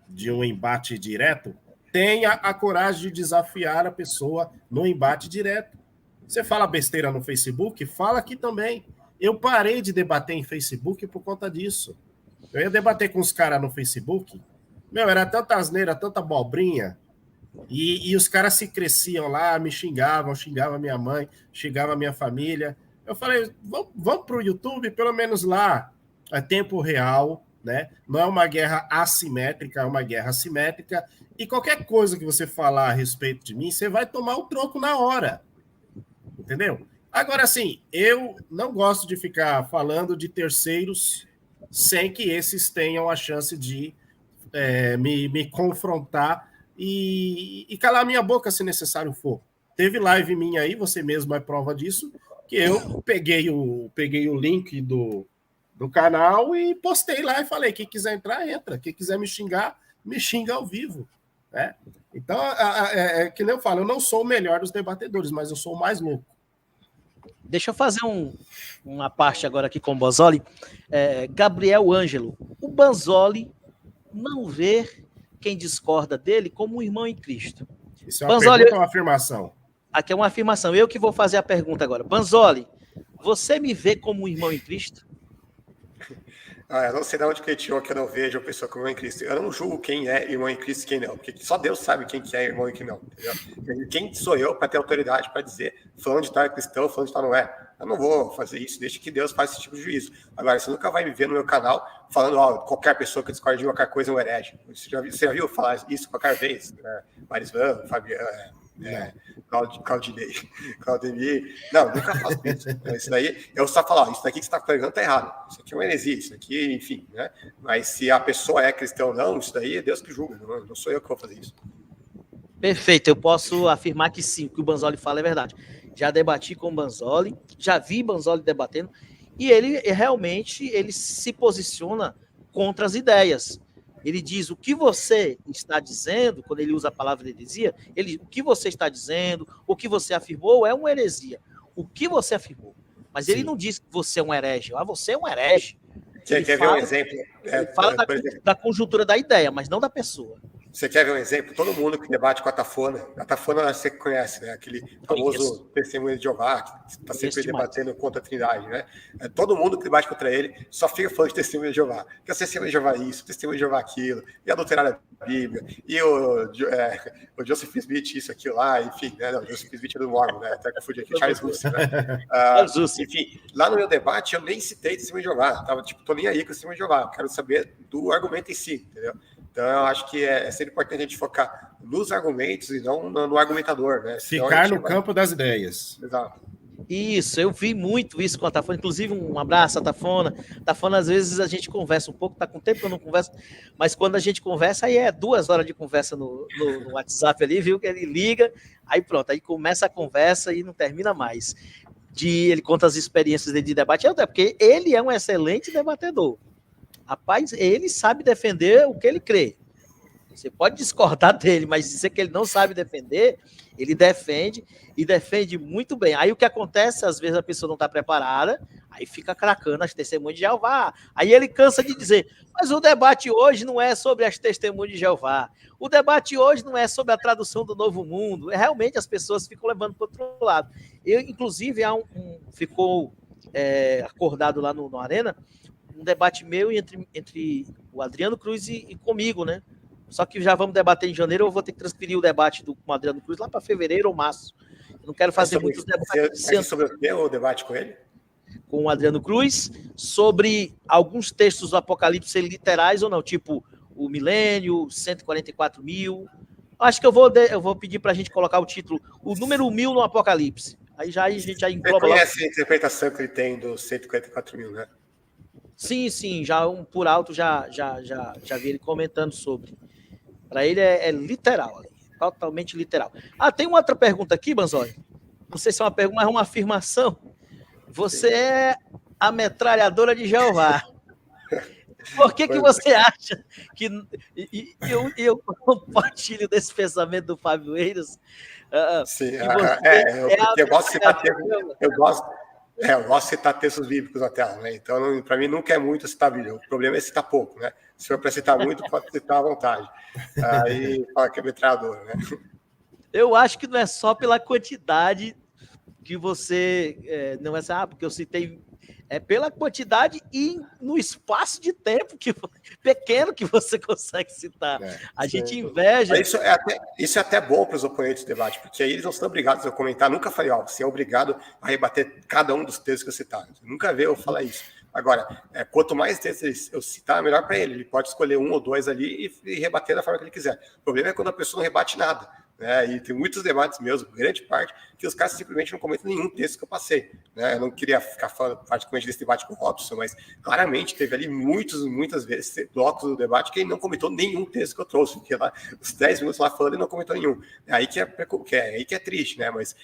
B: de um embate direto, tenha a coragem de desafiar a pessoa no embate direto. Você fala besteira no Facebook? Fala aqui também. Eu parei de debater em Facebook por conta disso. Eu ia debater com os caras no Facebook, era tanta asneira, tanta abobrinha, e os caras se cresciam lá, me xingavam minha mãe, xingavam a minha família. Eu falei, vamos para o YouTube, pelo menos lá é tempo real, né? Não é uma guerra assimétrica, é uma guerra simétrica, e qualquer coisa que você falar a respeito de mim, você vai tomar o troco na hora, entendeu? Agora, assim, eu não gosto de ficar falando de terceiros sem que esses tenham a chance de me confrontar e calar minha boca, se necessário for. Teve live minha aí, você mesmo é prova disso, que eu peguei o link do canal e postei lá e falei, quem quiser entrar, entra. Quem quiser me xinga ao vivo. Né? Então, que nem eu falo, eu não sou o melhor dos debatedores, mas eu sou o mais louco.
A: Deixa eu fazer uma parte agora aqui com o Banzoli. Gabriel Ângelo. O Banzoli não vê quem discorda dele como um irmão em Cristo.
B: Isso é uma pergunta ou uma afirmação?
A: Aqui é uma afirmação. Eu que vou fazer a pergunta agora. Banzoli, você me vê como um irmão em Cristo?
C: Eu não sei de onde que ele tirou que eu não vejo a pessoa como irmão em Cristo. Eu não julgo quem é irmão em Cristo e quem não, porque só Deus sabe quem que é irmão e quem não. Entendeu? Quem sou eu para ter autoridade para dizer fulano de tal é cristão, fulano de tal não é? Eu não vou fazer isso, deixa que Deus faça esse tipo de juízo. Agora, você nunca vai me ver no meu canal falando qualquer pessoa que discorde de qualquer coisa é um herege. Você já viu falar isso qualquer vez? Marisvan, Fabiano... Claudemir. Não, nunca faço isso. Isso daí, eu só falo, isso daqui que você está pregando está errado. Isso aqui é uma heresia, isso aqui, enfim, né? Mas se a pessoa é cristã ou não, isso daí é Deus que julga, não sou eu que vou fazer isso.
A: Perfeito, eu posso afirmar que sim, o que o Banzoli fala é verdade. Já debati com o Banzoli, já vi Banzoli debatendo, e ele realmente se posiciona contra as ideias. Ele diz o que você está dizendo, quando ele usa a palavra heresia, o que você está dizendo, o que você afirmou é uma heresia. O que você afirmou. Mas ele não diz que você é um herege. Você é um herege.
C: Quer ver um exemplo?
A: Ele fala da conjuntura da ideia, mas não da pessoa.
C: Você quer ver um exemplo? Todo mundo que debate com a Tafona você conhece, né? Aquele famoso testemunho de Jeová, que está sempre debatendo contra a Trindade, né? Todo mundo que debate contra ele só fica falando de testemunho de Jeová. Que o testemunho de Jeová é isso, o testemunho de Jeová é aquilo, e adulterar a Bíblia, e o Joseph Smith isso, aquilo lá, enfim, né? Não, o Joseph Smith é do Mormon, né? Até confundi aqui, Charles Russell, né? Enfim, lá no meu debate eu nem citei testemunho de Jeová, tô nem aí com o testemunho de Jeová, eu quero saber do argumento em si, entendeu? Então, eu acho que é sempre importante a gente focar nos argumentos e não no argumentador, né?
B: Ficar no campo das ideias.
C: Exato.
A: Isso, eu vi muito isso com a Tafona. Inclusive, um abraço a Tafona. Tafona, às vezes, a gente conversa um pouco, tá com tempo que eu não converso, mas quando a gente conversa, aí é 2 horas de conversa no WhatsApp ali, viu? Que ele liga, aí pronto, aí começa a conversa e não termina mais. Ele conta as experiências dele de debate, até porque ele é um excelente debatedor. Rapaz, ele sabe defender o que ele crê. Você pode discordar dele, mas dizer que ele não sabe defender, ele defende e defende muito bem. Aí o que acontece, às vezes a pessoa não está preparada, aí fica cracando as testemunhas de Jeová. Aí ele cansa de dizer, mas o debate hoje não é sobre as testemunhas de Jeová. O debate hoje não é sobre a tradução do Novo Mundo. Realmente as pessoas ficam levando para o outro lado. Inclusive, ficou acordado lá no Arena, um debate meu entre o Adriano Cruz e comigo, né? Só que já vamos debater em janeiro, eu vou ter que transferir o debate com o Adriano Cruz lá para fevereiro ou março. Eu não quero fazer muitos debates.
C: Sobre o debate com ele?
A: com o Adriano Cruz sobre alguns textos do Apocalipse serem literais ou não, tipo o milênio, 144 mil. Acho que eu vou pedir para a gente colocar o título, o número 1000 no Apocalipse. Aí a gente já engloba.
C: Você conhece a interpretação que ele tem dos 144 mil, né?
A: Sim, já por alto já vi ele comentando sobre. Para ele é literal, totalmente literal. Tem uma outra pergunta aqui, Banzoli. Não sei se é uma pergunta, mas é uma afirmação. Você é a metralhadora de Jeová. Por que você acha que... Eu compartilho desse pensamento do Fábio Eiras.
C: Sim, eu gosto de citar textos, eu gosto de citar textos bíblicos na tela, né? Então, para mim, nunca é muito citar Bíblia. O problema é citar pouco, né? Se for para citar muito, pode citar à vontade. Aí fala que é metralhadora, né?
A: Eu acho que não é só pela quantidade que você... não é assim, porque eu citei... É pela quantidade e no espaço de tempo pequeno que você consegue citar. A gente inveja...
C: Isso é até bom para os oponentes do debate, porque aí eles não são obrigados a comentar. Nunca falei, você é obrigado a rebater cada um dos textos que eu citar. Nunca vi eu falar isso. Agora, quanto mais textos eu citar, melhor para ele. Ele pode escolher um ou dois ali e rebater da forma que ele quiser. O problema é quando a pessoa não rebate nada. E tem muitos debates mesmo, grande parte, que os caras simplesmente não comentam nenhum texto que eu passei. Eu não queria ficar falando particularmente desse debate com o Robson, mas claramente teve ali muitas vezes blocos do debate que ele não comentou nenhum texto que eu trouxe, porque lá, os 10 minutos lá falando, ele não comentou nenhum. Aí que é triste, né? Mas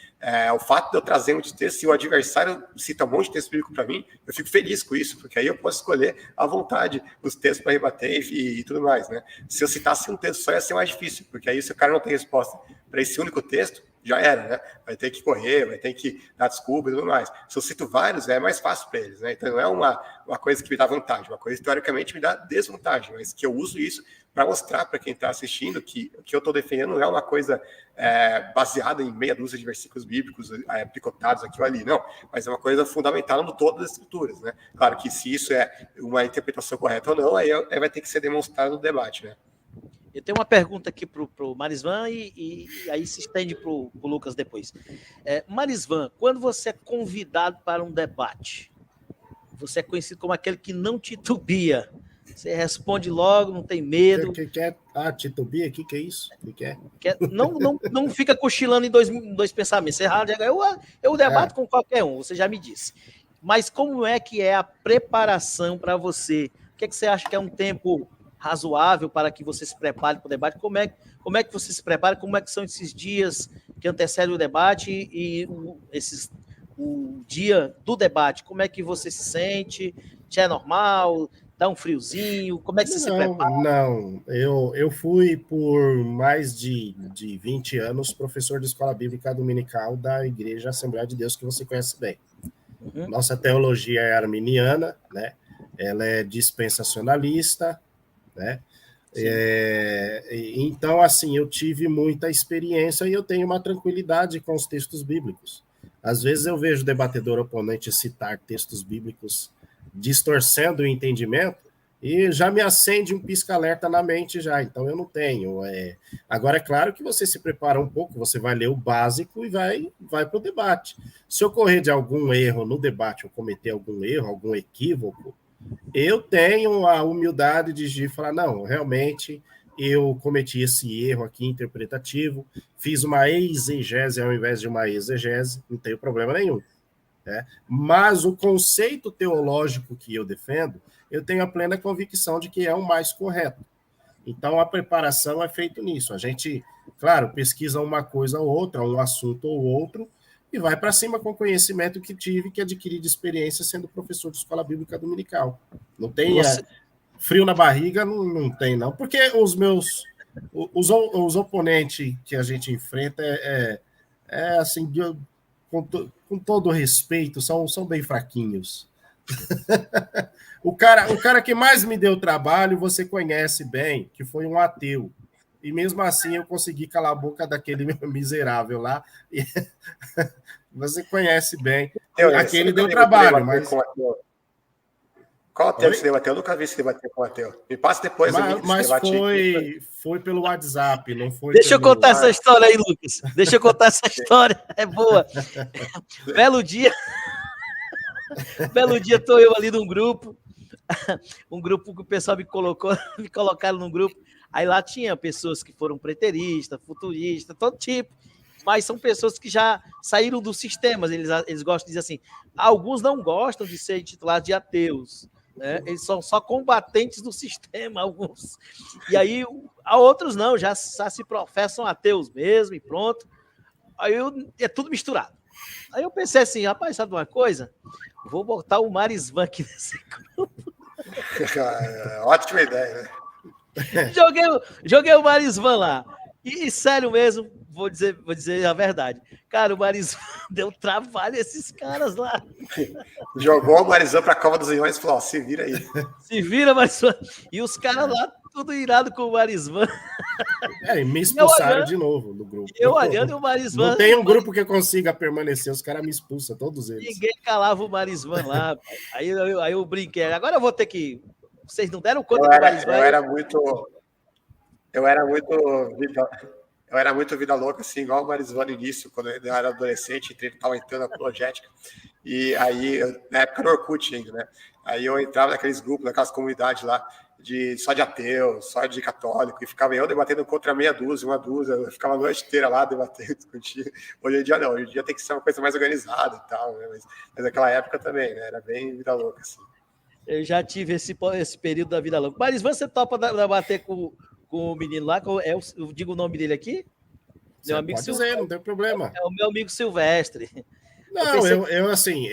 C: o fato de eu trazer muitos textos, se o adversário cita um monte de texto bíblico para mim, eu fico feliz com isso, porque aí eu posso escolher à vontade os textos para rebater e tudo mais, né? Se eu citasse um texto só, ia ser mais difícil, porque aí se o cara não tem resposta para esse único texto, já era, né? Vai ter que correr, vai ter que dar desculpa e tudo mais. Se eu cito vários, é mais fácil para eles, né? Então não é uma coisa que me dá vantagem, uma coisa que teoricamente me dá desvantagem, mas que eu uso isso para mostrar para quem está assistindo que o que eu estou defendendo não é uma coisa baseada em meia dúzia de versículos bíblicos picotados aqui ou ali, não, mas é uma coisa fundamental no todas as escrituras, né? Claro que se isso é uma interpretação correta ou não, aí vai ter que ser demonstrado no debate, né?
A: Eu tenho uma pergunta aqui para o Marisvan e aí se estende para o Lucas depois. Marisvan, quando você é convidado para um debate, você é conhecido como aquele que não titubia. Você responde logo, não tem medo.
B: Titubia? O que é isso?
A: Não fica cochilando em dois pensamentos. Eu debato com qualquer um, você já me disse. Mas como é que é a preparação para você? O que você acha que é um tempo razoável para que você se prepare para o debate? Como é que você se prepara? Como é que são esses dias que antecedem o debate e o dia do debate? Como é que você se sente? É normal? Dá um friozinho? Como é que você se prepara?
B: Não, eu fui por mais de 20 anos professor de escola bíblica dominical da Igreja Assembleia de Deus, que você conhece bem. Nossa teologia é arminiana, né? Ela é dispensacionalista, né? Então, assim, eu tive muita experiência e eu tenho uma tranquilidade com os textos bíblicos. Às vezes eu vejo o debatedor oponente citar textos bíblicos distorcendo o entendimento e já me acende um pisca-alerta na mente já, então eu não tenho. Agora, é claro que você se prepara um pouco, você vai ler o básico e vai para o debate. Se ocorrer de algum erro no debate, ou cometer algum erro, algum equívoco, eu tenho a humildade de falar, não, realmente eu cometi esse erro aqui interpretativo, fiz uma exegese ao invés de uma exegese, não tenho problema nenhum. Né? Mas o conceito teológico que eu defendo, eu tenho a plena convicção de que é o mais correto. Então, a preparação é feita nisso. A gente, claro, pesquisa uma coisa ou outra, um assunto ou outro, e vai para cima com o conhecimento que tive, que adquiri de experiência sendo professor de escola bíblica dominical. Não tem frio na barriga, não tem, não. Porque os oponentes que a gente enfrenta assim, com todo respeito, são bem fraquinhos. O cara que mais me deu trabalho, você conhece bem, que foi um ateu. E mesmo assim eu consegui calar a boca daquele miserável lá. Você conhece bem. Aquele deu trabalho, mas...
C: Qual ateu que você debateu? Eu nunca vi se debater com o ateu. Me passa depois.
B: Mas foi pelo WhatsApp, não foi
A: Deixa eu contar essa história aí, Lucas. Deixa eu contar essa história. É boa. Belo dia... Belo dia estou eu ali num grupo, um grupo que o pessoal me colocaram num grupo. Aí lá tinha pessoas que foram preteristas, futuristas, todo tipo. Mas são pessoas que já saíram dos sistemas. Eles gostam de dizer assim, alguns não gostam de ser titulares de ateus, né? Eles são só combatentes do sistema, alguns. E aí, a outros não, já se professam ateus mesmo e pronto. Aí é tudo misturado. Aí eu pensei assim, rapaz, sabe uma coisa? Vou botar o Marisvan aqui nesse grupo.
C: Ótima ideia, né?
A: Joguei o Marisvan lá. E sério mesmo, vou dizer a verdade. Cara, o Marisvan deu trabalho a esses caras lá.
C: Jogou o Marisvan para a Cova dos Leões e falou: se vira aí.
A: Se vira, Marisvan. E os caras lá, tudo irado com o Marisvan.
B: E me expulsaram de novo do grupo.
A: Eu olhando o Marisvan.
B: Não tem um grupo que consiga permanecer, os caras me expulsam, todos eles.
A: Ninguém calava o Marisvan lá. Aí eu brinquei. Agora eu vou ter que. Vocês não deram conta do Marisvan?
C: Eu era muito vida louca, assim, igual o Marisvan no início, quando eu era adolescente, estava entrando na apologética. E aí, na época no Orkut ainda, né? Aí eu entrava naqueles grupos, naquelas comunidades lá, só de ateu, só de católico, e ficava eu debatendo contra meia dúzia, uma dúzia, eu ficava a noite inteira lá debatendo, discutindo. Hoje em dia não, hoje em dia tem que ser uma coisa mais organizada e tal, né? Mas naquela época também, né? Era bem vida louca, assim.
A: Eu já tive esse período da vida louca. Mas você topa debater com o menino lá? Eu digo o nome dele aqui?
B: Meu amigo pode dizer, não tem problema.
A: É o meu amigo Silvestre.
B: Não, eu assim...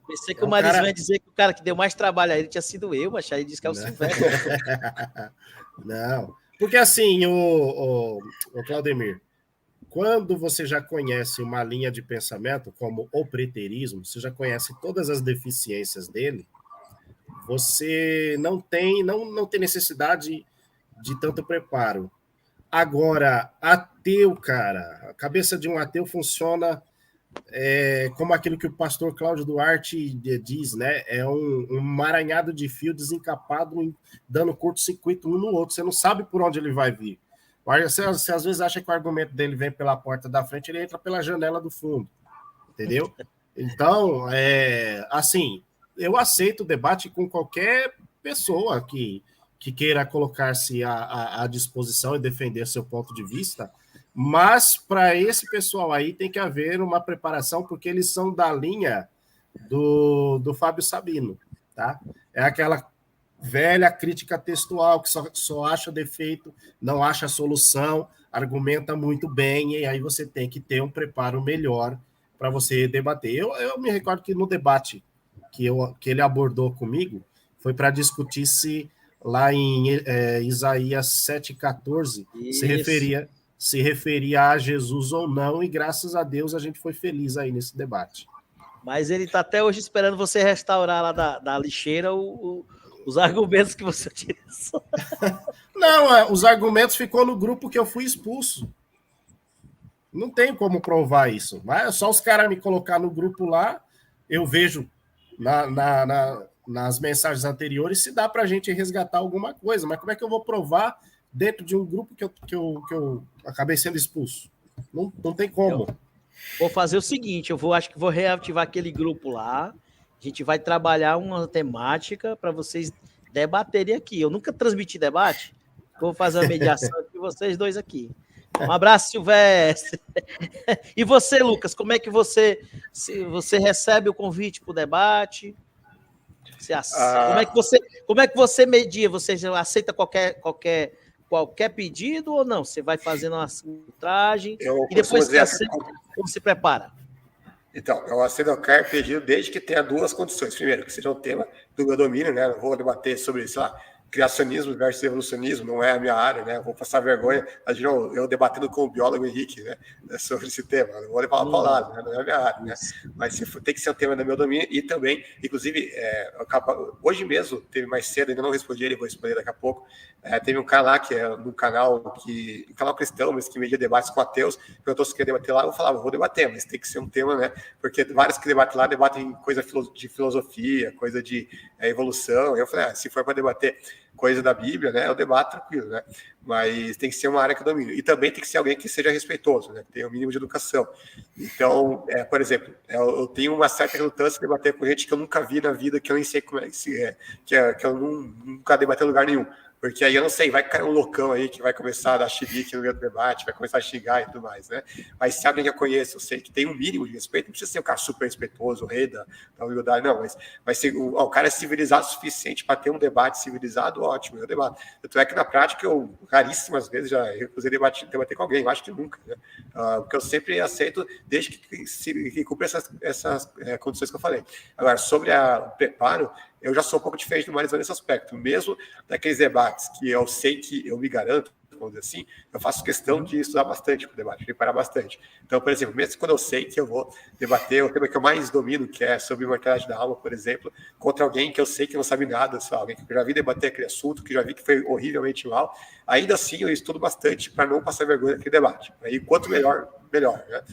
A: pensei que o Marisvan ia dizer que o cara que deu mais trabalho a ele tinha sido eu, mas aí disse que é o Silvestre.
B: Não, porque assim, o Claudemir, quando você já conhece uma linha de pensamento, como o preterismo, você já conhece todas as deficiências dele, você não tem necessidade de tanto preparo. Agora, ateu, cara, a cabeça de um ateu funciona como aquilo que o pastor Cláudio Duarte diz, né? É um emaranhado de fio desencapado, dando curto-circuito um no outro. Você não sabe por onde ele vai vir. Você às vezes acha que o argumento dele vem pela porta da frente, ele entra pela janela do fundo. Entendeu? Então, assim, eu aceito o debate com qualquer pessoa que queira colocar-se à disposição e defender seu ponto de vista, mas para esse pessoal aí tem que haver uma preparação, porque eles são da linha do Fábio Sabino, tá? É aquela velha crítica textual que só acha defeito, não acha solução, argumenta muito bem, e aí você tem que ter um preparo melhor para você debater. Eu me recordo que no debate que ele abordou comigo, foi para discutir se lá em Isaías 7,14 se referia a Jesus ou não, e graças a Deus a gente foi feliz aí nesse debate.
A: Mas ele está até hoje esperando você restaurar lá da lixeira os argumentos que você utilizou.
B: Não, os argumentos ficou no grupo que eu fui expulso. Não tem como provar isso. Mas é só os caras me colocar no grupo lá, eu vejo nas mensagens anteriores se dá para a gente resgatar alguma coisa. Mas como é que eu vou provar dentro de um grupo que eu acabei sendo expulso? Não tem como.
A: Vou fazer o seguinte, acho que vou reativar aquele grupo lá, a gente vai trabalhar uma temática para vocês debaterem aqui. Eu nunca transmiti debate, vou fazer uma mediação entre vocês dois aqui. Um abraço, Silvestre. E você, Lucas, como é que você recebe o convite para o debate? Como é que você media? Você aceita qualquer pedido ou não? Você vai fazendo uma filtragem e depois que aceita, como se prepara?
C: Então, eu aceito qualquer pedido desde que tenha duas condições. Primeiro, que seja um tema do meu domínio, né? Não vou debater sobre, sei lá, criacionismo versus evolucionismo, não é a minha área, né? Vou passar vergonha. Imagina eu debatendo com o biólogo Henrique, né? Sobre esse tema. Não vou levar uma paulada, né? Não é a minha área, né? Mas tem que ser um tema do meu domínio e também, inclusive, hoje mesmo, teve mais cedo, ainda não respondi ele, vou responder daqui a pouco. Teve um cara lá que é no canal cristão, mas que media debates com ateus, perguntou se queria debater lá, eu falava, vou debater, mas tem que ser um tema, né? Porque vários que debatem lá debatem coisa de filosofia, coisa de evolução. Eu falei, se for para debater coisa da Bíblia, né, eu debato tranquilo, né? Mas tem que ser uma área que eu domino. E também tem que ser alguém que seja respeitoso, né? Que tenha o mínimo de educação. Então, por exemplo, eu tenho uma certa relutância de debater com gente que eu nunca vi na vida, que eu nem sei como é que se é, que eu nunca debatei em lugar nenhum. Porque aí eu não sei, vai cair um loucão aí que vai começar a dar chilique no meio do debate, vai começar a xingar e tudo mais, né? Mas se alguém que eu conheço, eu sei que tem um mínimo de respeito, não precisa ser um cara super respeitoso, o rei da humildade, não, mas vai ser, o cara é civilizado o suficiente para ter um debate civilizado, ótimo, eu debato. Tanto é que na prática eu, raríssimas vezes, já recusei debater com alguém, eu acho que nunca, né? Porque eu sempre aceito, desde que cumpra essas condições que eu falei. Agora, sobre o preparo, eu já sou um pouco diferente do Marizão nesse aspecto. Mesmo naqueles debates que eu sei que eu me garanto, vamos dizer assim, eu faço questão de estudar bastante para o debate, preparar bastante. Então, por exemplo, mesmo quando eu sei que eu vou debater o tema que eu mais domino, que é sobre imortalidade da alma, por exemplo, contra alguém que eu sei que não sabe nada, sabe? Alguém que eu já vi debater aquele assunto, que já vi que foi horrivelmente mal, ainda assim eu estudo bastante para não passar vergonha naquele debate. Aí, quanto melhor, né?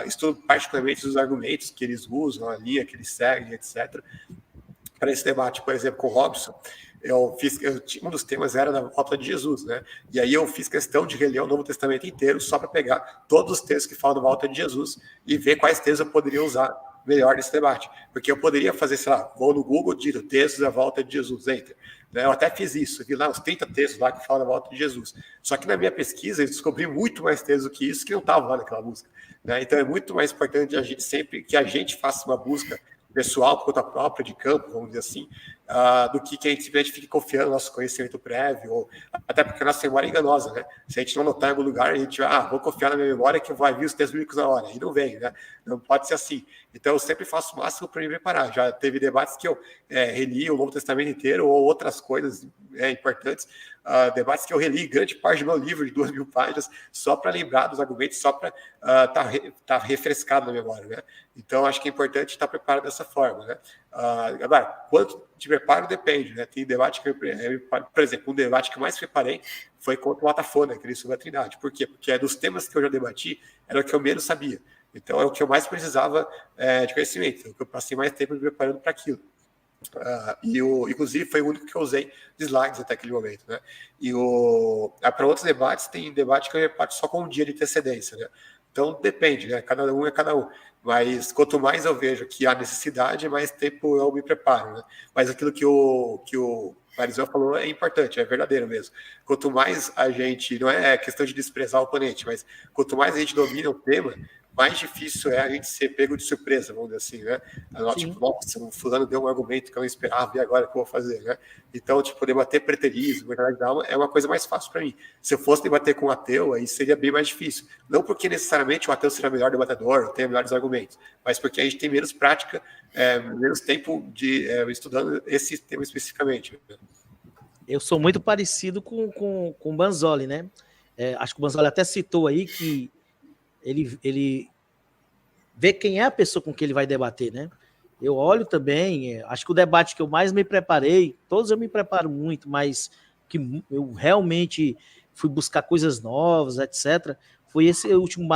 C: Estudo particularmente os argumentos que eles usam, a linha que eles seguem, etc., para esse debate, por exemplo, com o Robson, um dos temas era da volta de Jesus, né? E aí eu fiz questão de reler o Novo Testamento inteiro só para pegar todos os textos que falam da volta de Jesus e ver quais textos eu poderia usar melhor nesse debate. Porque eu poderia fazer, sei lá, vou no Google, digito textos da volta de Jesus, enter. Eu até fiz isso, vi lá uns 30 textos lá que falam da volta de Jesus. Só que na minha pesquisa eu descobri muito mais textos do que isso que não estavam lá naquela música, né? Então é muito mais importante a gente sempre que a gente faça uma busca pessoal, por conta própria, de campo, vamos dizer assim, do que a gente simplesmente fique confiando no nosso conhecimento prévio, ou até porque a nossa memória é enganosa, né? Se a gente não notar em algum lugar, a gente vou confiar na minha memória que vai vir os textos bíblicos na hora, e não vem, né? Não pode ser assim. Então, eu sempre faço o máximo para me preparar. Já teve debates que eu reli o Novo Testamento inteiro, ou outras coisas importantes, debates que eu reli grande parte do meu livro de 2.000 páginas, só para lembrar dos argumentos, só para tá refrescado na memória, né? Então, acho que é importante estar preparado dessa forma, né? Agora, quanto de preparo depende, né? Tem debate que, por exemplo, um debate que eu mais preparei foi contra o Atafona, aquele sobre a Trindade. Por quê? Porque dos temas que eu já debati, era o que eu menos sabia. Então, é o que eu mais precisava de conhecimento, o que eu passei mais tempo me preparando para aquilo. Inclusive, foi o único que eu usei de slides até aquele momento, né? Para outros debates, tem debate que eu reparo só com um dia de antecedência, né? Então, depende, né? Cada um é cada um. Mas quanto mais eu vejo que há necessidade, mais tempo eu me preparo, né? Mas aquilo que o Marizão falou é importante, é verdadeiro mesmo. Quanto mais a gente, não é questão de desprezar o oponente, mas quanto mais a gente domina o tema, mais difícil é a gente ser pego de surpresa, vamos dizer assim, né? Tipo, nossa, o fulano deu um argumento que eu não esperava e agora o que eu vou fazer, né? Então, tipo, debater preterismo, verdade da alma, é uma coisa mais fácil para mim. Se eu fosse debater com um ateu, aí seria bem mais difícil. Não porque necessariamente o ateu seja melhor debatedor, ou tenha melhores argumentos, mas porque a gente tem menos prática, menos tempo de estudando esse tema especificamente.
A: Eu sou muito parecido com o Banzoli, né? Acho que o Banzoli até citou aí que ele vê quem é a pessoa com quem ele vai debater, né? Eu olho também, acho que o debate que eu mais me preparei, todos eu me preparo muito, mas que eu realmente fui buscar coisas novas, etc., foi esse último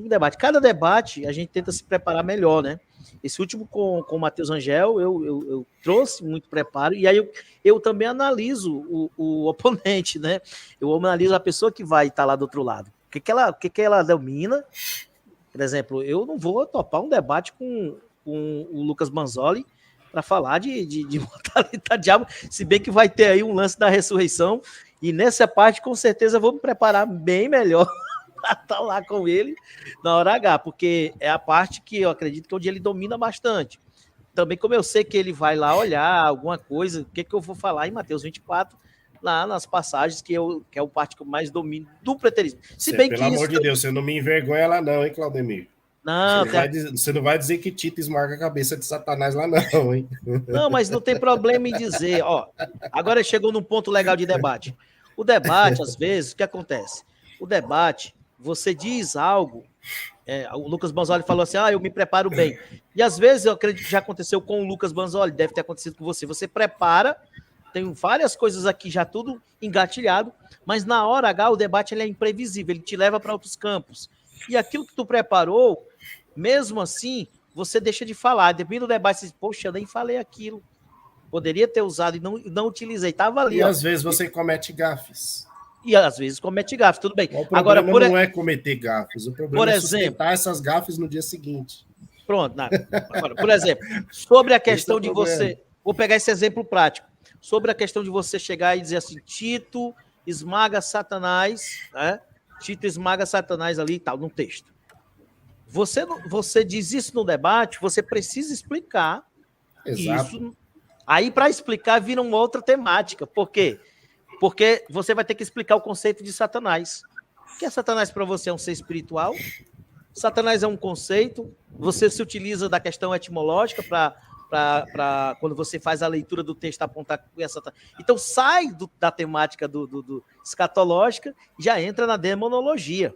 A: debate. Cada debate a gente tenta se preparar melhor, né? Esse último com o Matheus Angel, eu trouxe muito preparo, e aí eu também analiso o oponente, né? Eu analiso a pessoa que vai estar lá do outro lado. O que ela domina? Por exemplo, eu não vou topar um debate com o Lucas Banzoli para falar de mortalidade de alma, se bem que vai ter aí um lance da ressurreição, e nessa parte, com certeza, eu vou me preparar bem melhor para estar lá com ele na hora H, porque é a parte que eu acredito que é onde ele domina bastante. Também, como eu sei que ele vai lá olhar alguma coisa, o que eu vou falar em Mateus 24, lá nas passagens, que é o parte que eu mais domino do preterismo. Se bem
B: pelo amor de Deus, você não me envergonha lá não, hein, Claudemir?
A: Não,
B: você não vai dizer que Tito esmaga a cabeça de Satanás lá não, hein?
A: Não, mas não tem problema em dizer, agora chegou num ponto legal de debate. O debate, às vezes, o que acontece? O debate, você diz algo, o Lucas Banzoli falou assim, eu me preparo bem. E às vezes, eu acredito que já aconteceu com o Lucas Banzoli, deve ter acontecido com você. Você prepara, tem várias coisas aqui já tudo engatilhado, mas na hora H o debate ele é imprevisível, ele te leva para outros campos. E aquilo que tu preparou, mesmo assim, você deixa de falar. Depende do debate, você diz, poxa, eu nem falei aquilo. Poderia ter usado e não utilizei. Estava ali.
B: E às vezes você comete gafes.
A: E às vezes comete gafes, tudo bem.
B: O problema não é cometer gafes, o problema é sustentar essas gafes no dia seguinte.
A: Pronto. Agora, por exemplo, sobre a questão de você... Vou pegar esse exemplo prático. Sobre a questão de você chegar e dizer assim, Tito esmaga Satanás, né? Tito esmaga Satanás ali e tal, no texto. Você diz isso no debate, você precisa explicar.
B: Exato.
A: Isso. Aí, para explicar, vira uma outra temática. Por quê? Porque você vai ter que explicar o conceito de Satanás. O que é Satanás para você? É um ser espiritual? Satanás é um conceito? Você se utiliza da questão etimológica para quando você faz a leitura do texto apontar que é Satanás. Então, sai da temática do escatológica e já entra na demonologia.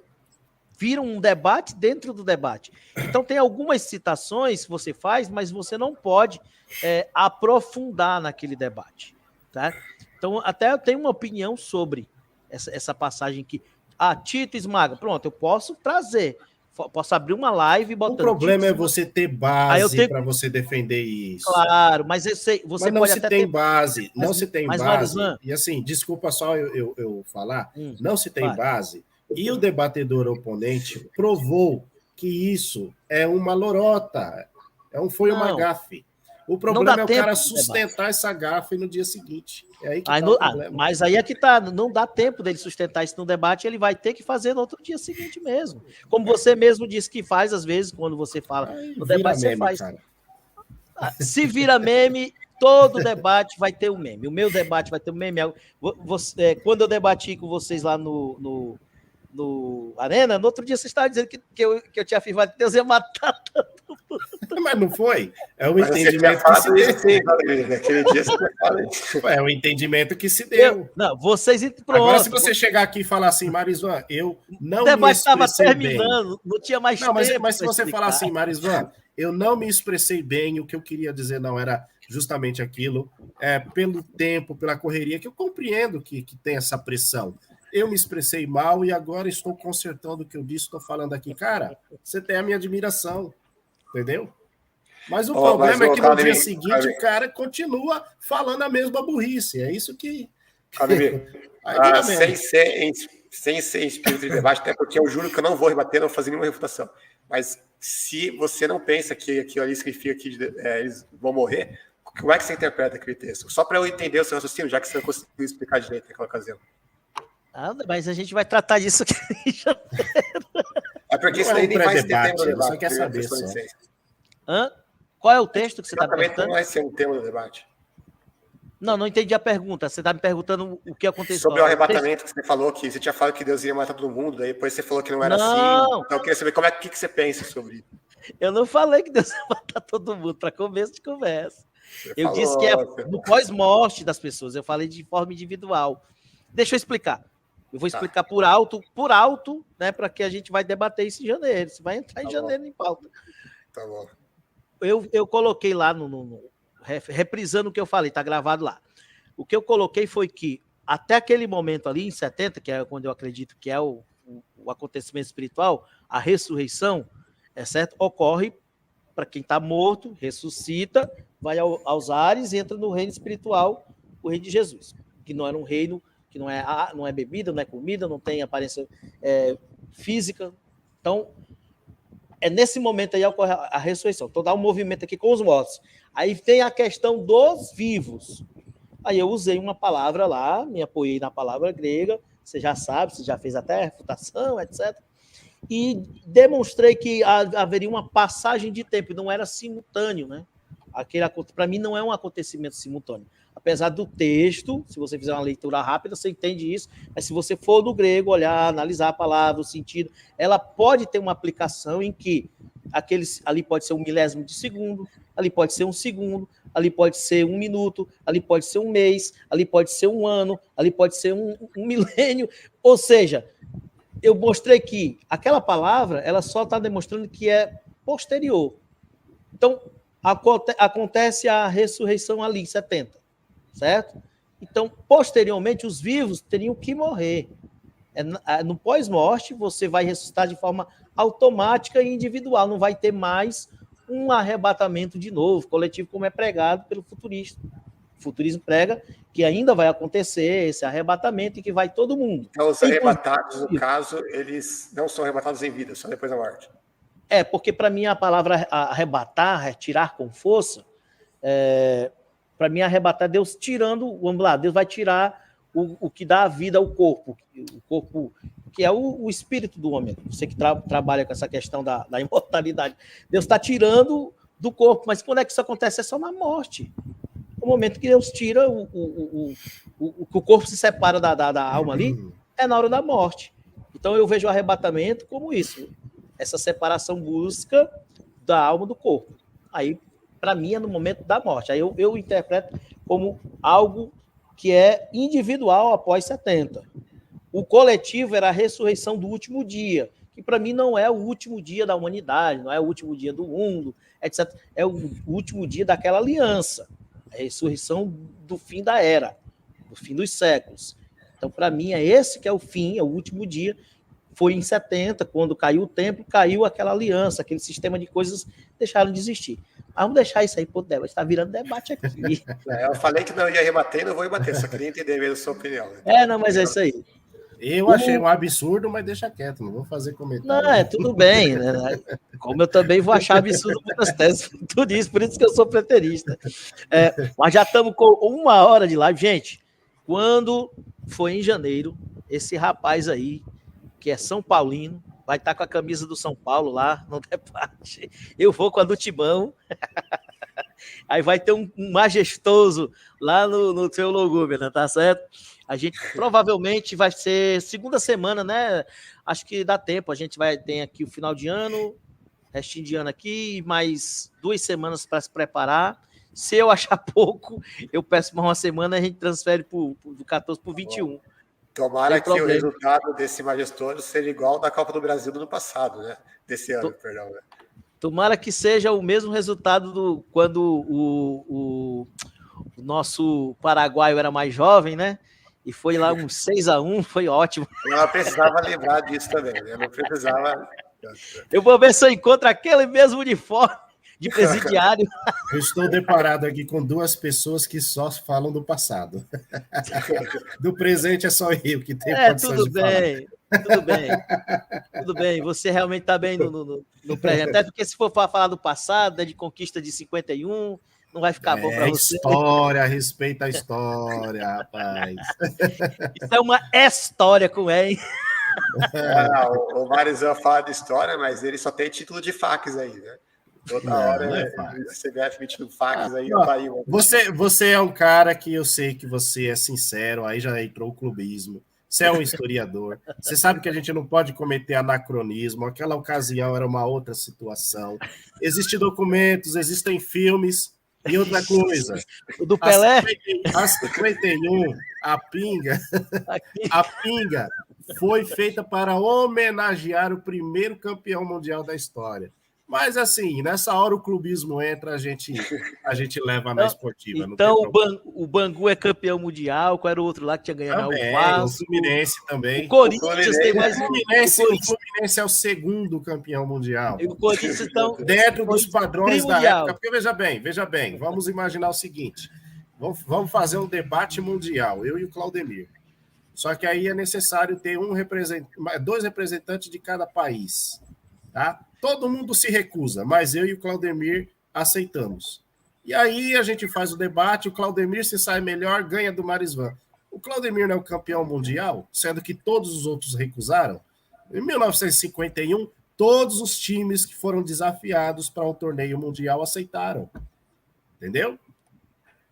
A: Vira um debate dentro do debate. Então, tem algumas citações que você faz, mas você não pode aprofundar naquele debate. Tá? Então, até eu tenho uma opinião sobre essa passagem que Tito esmaga. Pronto, eu posso trazer. Posso abrir uma live e botar.
B: O problema é você ter base para você defender isso.
A: Claro, mas eu sei, você
B: mas não
A: pode
B: se
A: até
B: tem
A: ter
B: base, não se tem base.
A: Marizan,
B: e assim, desculpa só eu falar, não se tem base. E o debatedor oponente provou que isso é uma lorota, foi uma gafe. O problema é o cara sustentar essa gafe no dia seguinte. É aí que tá o problema.
A: Mas aí é que tá, não dá tempo dele sustentar isso no debate, ele vai ter que fazer no outro dia seguinte mesmo. Como você mesmo disse que faz, às vezes, quando você fala no debate, você faz. Cara. Se vira meme, todo debate vai ter um meme. O meu debate vai ter um meme. Quando eu debati com vocês lá no Arena, no outro dia você estava dizendo que eu tinha afirmado que Deus ia matar todo mundo.
B: Mas não foi? É o entendimento que se deu.
C: Naquele dia você fala isso.
B: É o entendimento que se deu.
A: Vocês... Pronto.
B: Agora, se você chegar aqui e falar assim, Marizvan, eu não
A: me expressei bem. O debate estava
B: terminando,
A: não tinha mais tempo.
B: Mas se você falar assim, Marizvan, eu não me expressei bem, o que eu queria dizer não era justamente aquilo, pelo tempo, pela correria, que eu compreendo que tem essa pressão. Eu me expressei mal e agora estou consertando o que eu disse, estou falando aqui. Cara, você tem a minha admiração, entendeu? Mas o problema é que no dia seguinte o cara continua falando a mesma burrice. É isso que...
C: sem ser espírito de debate, até porque eu juro que eu não vou rebater, não vou fazer nenhuma refutação. Mas se você não pensa que aquilo ali significa que eles vão morrer, como é que você interpreta aquele texto? Só para eu entender o seu raciocínio, já que você não conseguiu explicar direito naquela ocasião.
A: Mas a gente vai tratar disso aqui em janeiro.
C: É porque isso aí nem vai ter tema do debate.
B: Você quer saber só.
A: Qual é o texto que você está
C: perguntando? Não vai ser um tema do debate.
A: Não entendi a pergunta. Você está me perguntando o que aconteceu.
C: Sobre o arrebatamento que você falou, que você tinha falado que Deus ia matar todo mundo, daí depois você falou que não era assim. Então eu queria saber o que você pensa sobre isso.
A: Eu não falei que Deus ia matar todo mundo, para começo de conversa. Eu disse que é no pós-morte das pessoas. Eu falei de forma individual. Deixa eu explicar. Eu vou explicar por alto, né, para que a gente vai debater isso em janeiro. Você vai entrar em janeiro em pauta.
C: Tá bom.
A: Eu coloquei lá, reprisando o que eu falei, está gravado lá. O que eu coloquei foi que, até aquele momento ali, em 70, que é quando eu acredito que é o acontecimento espiritual, a ressurreição, certo? Ocorre para quem está morto, ressuscita, vai aos ares e entra no reino espiritual, o reino de Jesus, que não era um reino... que não é bebida, não é comida, não tem aparência física. Então, é nesse momento aí que ocorre a ressurreição. Então, dá um movimento aqui com os mortos. Aí tem a questão dos vivos. Aí eu usei uma palavra lá, me apoiei na palavra grega, você já sabe, você já fez até refutação, etc. E demonstrei que haveria uma passagem de tempo, não era simultâneo, né? Para mim, não é um acontecimento simultâneo. Apesar do texto, se você fizer uma leitura rápida, você entende isso, mas se você for no grego, olhar, analisar a palavra, o sentido, ela pode ter uma aplicação em que ali pode ser 1 milésimo de segundo, ali pode ser 1 segundo, ali pode ser 1 minuto, ali pode ser 1 mês, ali pode ser 1 ano, ali pode ser um milênio. Ou seja, eu mostrei que aquela palavra, ela só está demonstrando que é posterior. Então, acontece a ressurreição ali em 70. Certo? Então, posteriormente, os vivos teriam que morrer. No pós-morte, você vai ressuscitar de forma automática e individual, não vai ter mais um arrebatamento de novo, coletivo, como é pregado pelo futurista. futurismo prega que ainda vai acontecer esse arrebatamento e que vai todo mundo.
C: Então, os arrebatados, no caso, eles não são arrebatados em vida, só depois da morte.
A: Porque para mim a palavra arrebatar, tirar com força, para mim arrebatar Deus tirando, vamos lá, Deus vai tirar o que dá a vida ao corpo, o corpo que é o espírito do homem. Você que trabalha com essa questão da imortalidade. Deus está tirando do corpo, mas quando é que isso acontece? É só na morte. No momento que Deus tira o corpo se separa da alma ali, é na hora da morte. Então eu vejo o arrebatamento como isso, essa separação brusca da alma do corpo. Aí, para mim, é no momento da morte. Aí eu interpreto como algo que é individual após 70. O coletivo era a ressurreição do último dia, que para mim não é o último dia da humanidade, não é o último dia do mundo, etc. É o último dia daquela aliança, a ressurreição do fim da era, do fim dos séculos. Então, para mim, é esse que é o fim, é o último dia. Foi em 70, quando caiu o templo, caiu aquela aliança, aquele sistema de coisas deixaram de existir. Vamos deixar isso aí, debate. Está virando debate aqui.
C: Eu falei que não ia rebater, não vou rebater, só queria entender mesmo a sua opinião. Né?
A: Não, mas é isso aí.
B: Eu achei um absurdo, mas deixa quieto, não vou fazer comentário.
A: Não, tudo bem, né? Como eu também vou achar absurdo muitas teses, tudo isso, por isso que eu sou preterista. Mas já estamos com 1 hora de live. Gente, quando foi em janeiro, esse rapaz aí, que é São Paulino, vai estar com a camisa do São Paulo lá no debate. Eu vou com a do Timão. Aí vai ter um majestoso lá no seu Logúmena, tá certo? A gente provavelmente vai ser segunda semana, né? Acho que dá tempo. A gente tem aqui o final de ano, restinho de ano aqui, mais 2 semanas para se preparar. Se eu achar pouco, eu peço mais uma semana e a gente transfere do 14 para o 21.
C: Tomara que o resultado desse majestoso seja igual ao da Copa do Brasil do ano passado, né? Desse ano, perdão. Né?
A: Tomara que seja o mesmo resultado quando o nosso paraguaio era mais jovem, né? E foi lá um 6-1, foi ótimo.
C: Eu precisava lembrar disso também, né? Eu não precisava...
A: Eu vou ver se eu encontro aquele mesmo uniforme de presidiário.
B: Eu estou deparado aqui com 2 pessoas que só falam do passado. Do presente é só eu que tenho condições de falar.
A: Tudo bem. Você realmente está bem no presente. Até porque se for falar do passado, de conquista de 51, não vai ficar bom para você.
B: História, respeita a história, rapaz.
A: Isso é uma história com hein?
C: O Marizão fala de história, mas ele só tem título de fax aí, né? Toda hora você CBF metido fax aí.
B: Você é um cara que eu sei que você é sincero, aí já entrou o clubismo. Você é um historiador. Você sabe que a gente não pode cometer anacronismo. Aquela ocasião era uma outra situação. Existem documentos, existem filmes. E outra coisa.
A: O do Pelé?
B: A 51, a pinga foi feita para homenagear o primeiro campeão mundial da história. Mas, assim, nessa hora o clubismo entra, a gente leva na esportiva.
A: Então, o Bangu é campeão mundial. Qual era o outro lá que tinha ganhado?
B: Também, o Vasco. O Fluminense também.
A: O Corinthians tem mais um.
B: O Fluminense é o segundo campeão mundial.
A: E o Corinthians, então...
B: Dentro dos padrões da época. Porque, veja bem, vamos imaginar o seguinte. Vamos fazer um debate mundial, eu e o Claudemir. Só que aí é necessário ter 2 representantes de cada país, tá? Todo mundo se recusa, mas eu e o Claudemir aceitamos. E aí a gente faz o debate, o Claudemir se sai melhor, ganha do Marizvan. O Claudemir não é o campeão mundial, sendo que todos os outros recusaram. Em 1951, todos os times que foram desafiados para um torneio mundial aceitaram. Entendeu?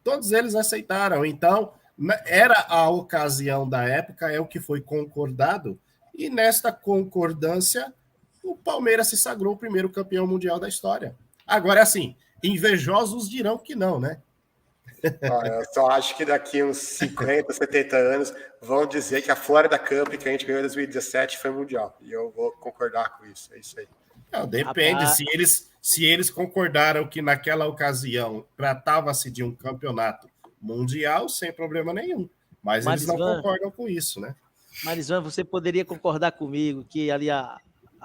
B: Todos eles aceitaram. Então, era a ocasião da época, é o que foi concordado, e nesta concordância... o Palmeiras se sagrou o primeiro campeão mundial da história. Agora, assim, invejosos dirão que não, né?
C: Eu só acho que daqui uns 50, 70 anos vão dizer que a Florida Cup que a gente ganhou em 2017 foi mundial. E eu vou concordar com isso. É isso aí.
B: Não, depende. Se eles concordaram que naquela ocasião tratava-se de um campeonato mundial, sem problema nenhum. Mas eles não concordam com isso, né?
A: Marizvan, você poderia concordar comigo que ali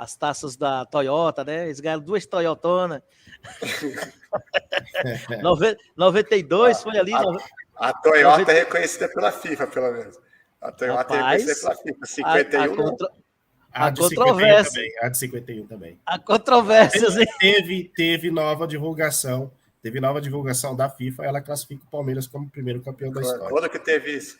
A: as taças da Toyota, né? Eles ganharam 2 Toyotonas. 92 foi ali.
C: A Toyota é reconhecida pela FIFA, pelo menos. A Toyota é reconhecida pela FIFA. 51
B: A de 51 também. A de 51 também.
A: Há controvérsias, hein?
B: Teve nova divulgação. Teve nova divulgação da FIFA. Ela classifica o Palmeiras como primeiro campeão da história.
C: Quando que teve isso?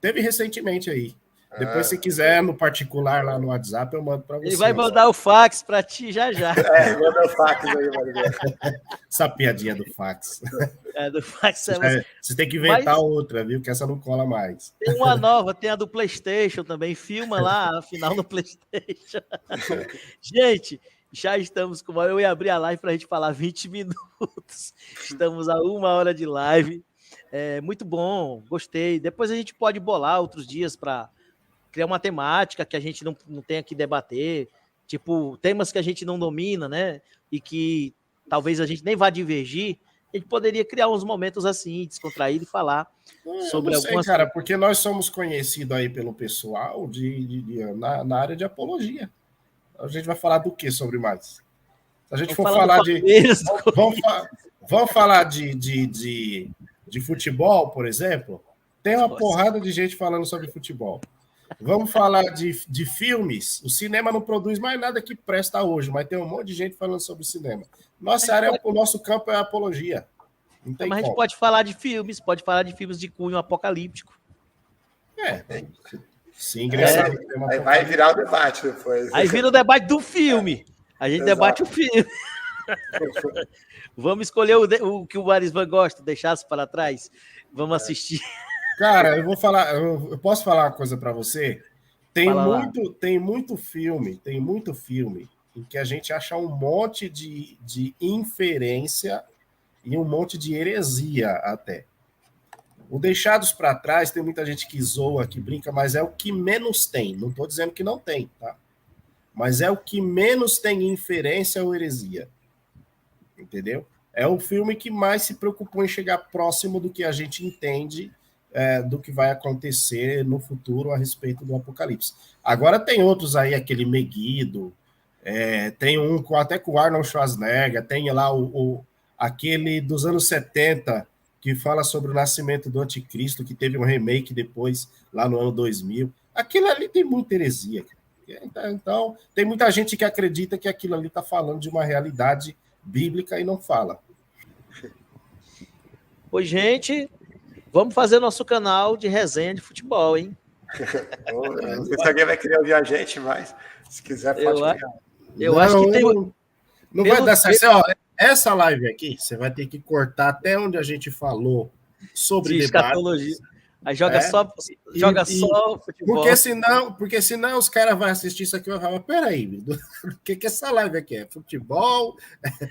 B: Teve recentemente aí. Depois, se quiser, no particular, lá no WhatsApp, eu mando para você.
A: Ele vai mandar o fax para ti já.
C: Manda o fax aí, mano.
B: Essa piadinha do fax.
A: Do fax
B: você tem que inventar outra, viu? Que essa não cola mais.
A: Tem uma nova, tem a do PlayStation também. Filma lá a final no PlayStation. Gente, já estamos com... Eu ia abrir a live para a gente falar 20 minutos. Estamos a 1 hora de live. Muito bom, gostei. Depois a gente pode bolar outros dias para criar uma temática que a gente não tenha que debater, tipo, temas que a gente não domina, né? E que talvez a gente nem vá divergir. A gente poderia criar uns momentos assim, descontraído e falar sobre algumas...
B: cara, porque nós somos conhecidos aí pelo pessoal na área de apologia. A gente vai falar do que sobre mais? Se a gente for falar de... Vamos falar de futebol, por exemplo? Tem uma porrada de gente falando sobre futebol. Vamos falar de filmes. O cinema não produz mais nada que presta hoje, mas tem um monte de gente falando sobre cinema. O nosso campo é a apologia. Não tem
A: mas a gente pode falar de filmes de cunho apocalíptico.
B: Sim, engraçado.
C: Aí vai virar o debate depois.
A: Aí vira o debate do filme. A gente debate o filme. Vamos escolher o que o Marisvan gosta, deixasse para trás. Vamos assistir.
B: Cara, eu posso falar uma coisa para você? Tem muito filme em que a gente acha um monte de inferência e um monte de heresia até. O Deixados para Trás, tem muita gente que zoa, que brinca, mas é o que menos tem. Não estou dizendo que não tem, tá? Mas é o que menos tem inferência ou heresia. Entendeu? É o filme que mais se preocupou em chegar próximo do que a gente entende do que vai acontecer no futuro a respeito do Apocalipse. Agora tem outros aí, aquele Megiddo, tem um até com o Arnold Schwarzenegger, tem lá aquele dos anos 70, que fala sobre o nascimento do anticristo, que teve um remake depois, lá no ano 2000. Aquilo ali tem muita heresia. Então, tem muita gente que acredita que aquilo ali está falando de uma realidade bíblica e não fala.
A: Pois, gente, vamos fazer nosso canal de resenha de futebol, hein?
C: Não sei se alguém vai querer ouvir a gente, mas se quiser, pode criar.
A: Eu acho que tem...
B: Não vai dar certo. Essa live aqui, você vai ter que cortar até onde a gente falou sobre
A: escatologia. Aí joga só futebol.
B: Porque senão os caras vão assistir isso aqui e vão falar, peraí, o que essa live aqui é? Futebol?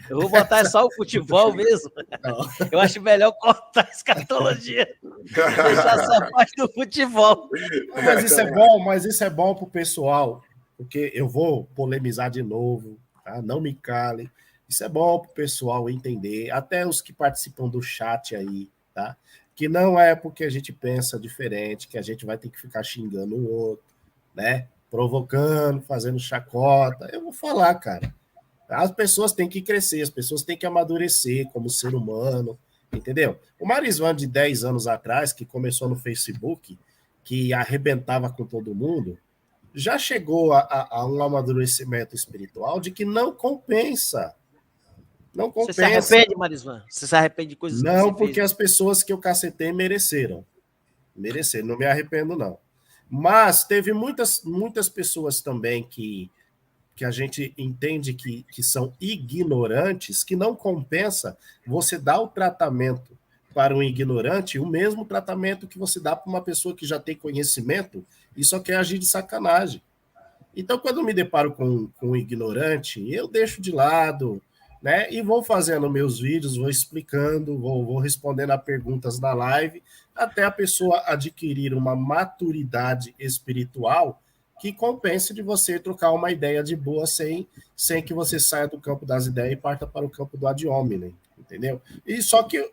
A: Eu vou botar só o futebol mesmo. Não. Eu acho melhor cortar a escatologia. Deixar só a parte do futebol.
B: Mas isso é bom pro pessoal, porque eu vou polemizar de novo, tá? Não me calem. Isso é bom pro pessoal entender, até os que participam do chat aí, tá? Que não é porque a gente pensa diferente, que a gente vai ter que ficar xingando o outro, né? Provocando, fazendo chacota. Eu vou falar, cara. As pessoas têm que crescer, as pessoas têm que amadurecer como ser humano, entendeu? O Marisvan de 10 anos atrás, que começou no Facebook, que arrebentava com todo mundo, já chegou a um amadurecimento espiritual de que não compensa. Não compensa.
A: Você se arrepende, Marisvan? Você se arrepende de coisas que
B: não, porque as pessoas que eu cacetei mereceram. Mereceram, não me arrependo, não. Mas teve muitas pessoas também que a gente entende que são ignorantes, que não compensa você dar o tratamento para um ignorante, o mesmo tratamento que você dá para uma pessoa que já tem conhecimento e só quer agir de sacanagem. Então, quando eu me deparo com um ignorante, eu deixo de lado, né? E vou fazendo meus vídeos, vou explicando, vou respondendo a perguntas na live, até a pessoa adquirir uma maturidade espiritual que compense de você trocar uma ideia de boa sem que você saia do campo das ideias e parta para o campo do ad hominem, entendeu? E só que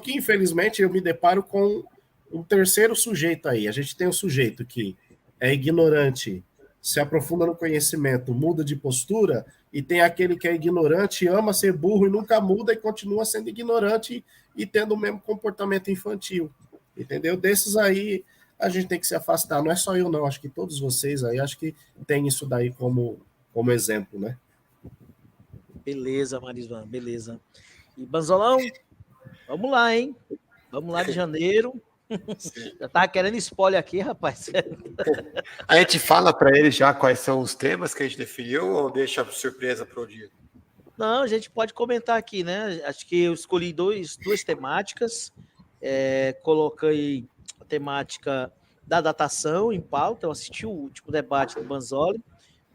B: infelizmente eu me deparo com um terceiro sujeito aí. A gente tem um sujeito que é ignorante, se aprofunda no conhecimento, muda de postura, e tem aquele que é ignorante, ama ser burro e nunca muda e continua sendo ignorante e tendo o mesmo comportamento infantil. entendeu? Desses aí a gente tem que se afastar. Não é só eu, não. Acho que todos vocês aí, acho que tem isso daí como exemplo, né?
A: Beleza, Marisvan, beleza. E Banzolão, vamos lá, hein? Vamos lá de janeiro. Já tava querendo spoiler aqui, rapaz.
C: A gente fala para eles já quais são os temas que a gente definiu ou deixa surpresa para o dia?
A: Não, a gente pode comentar aqui, né? Acho que eu escolhi duas temáticas. Coloquei a temática da datação em pauta. Eu assisti o último debate do Banzoli.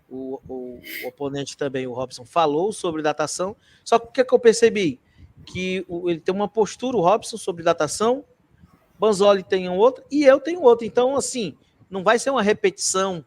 A: O oponente também, o Robson, falou sobre datação. Só que o que eu percebi? Que ele tem uma postura, o Robson, sobre datação, Banzoli tem um outro e eu tenho outro. Então, assim, não vai ser uma repetição,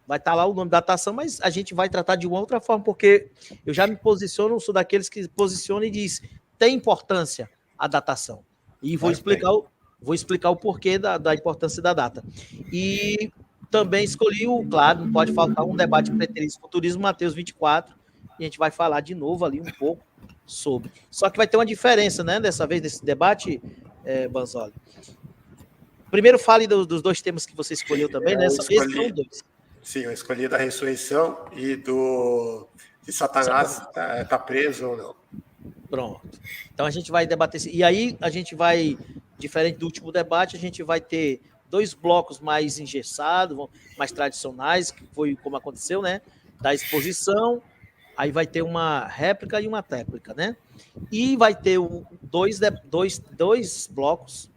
A: vai estar lá o nome da datação, mas a gente vai tratar de uma outra forma, porque eu já me posiciono, sou daqueles que posicionam e diz, tem importância a datação. E vou explicar o porquê da importância da data. E também escolhi claro, não pode faltar um debate preterismo e futurismo, Mateus 24, e a gente vai falar de novo ali um pouco sobre. Só que vai ter uma diferença, né, dessa vez, nesse debate, Banzoli. Primeiro fale dos dois temas que você escolheu também, né? Esses são dois.
C: Sim, eu escolhi da ressurreição e de Satanás tá preso ou não.
A: Pronto. Então a gente vai debater. E aí a gente vai, diferente do último debate, a gente vai ter dois blocos mais engessados, mais tradicionais, que foi como aconteceu, né? Da exposição, aí vai ter uma réplica e uma tréplica, né? E vai ter dois blocos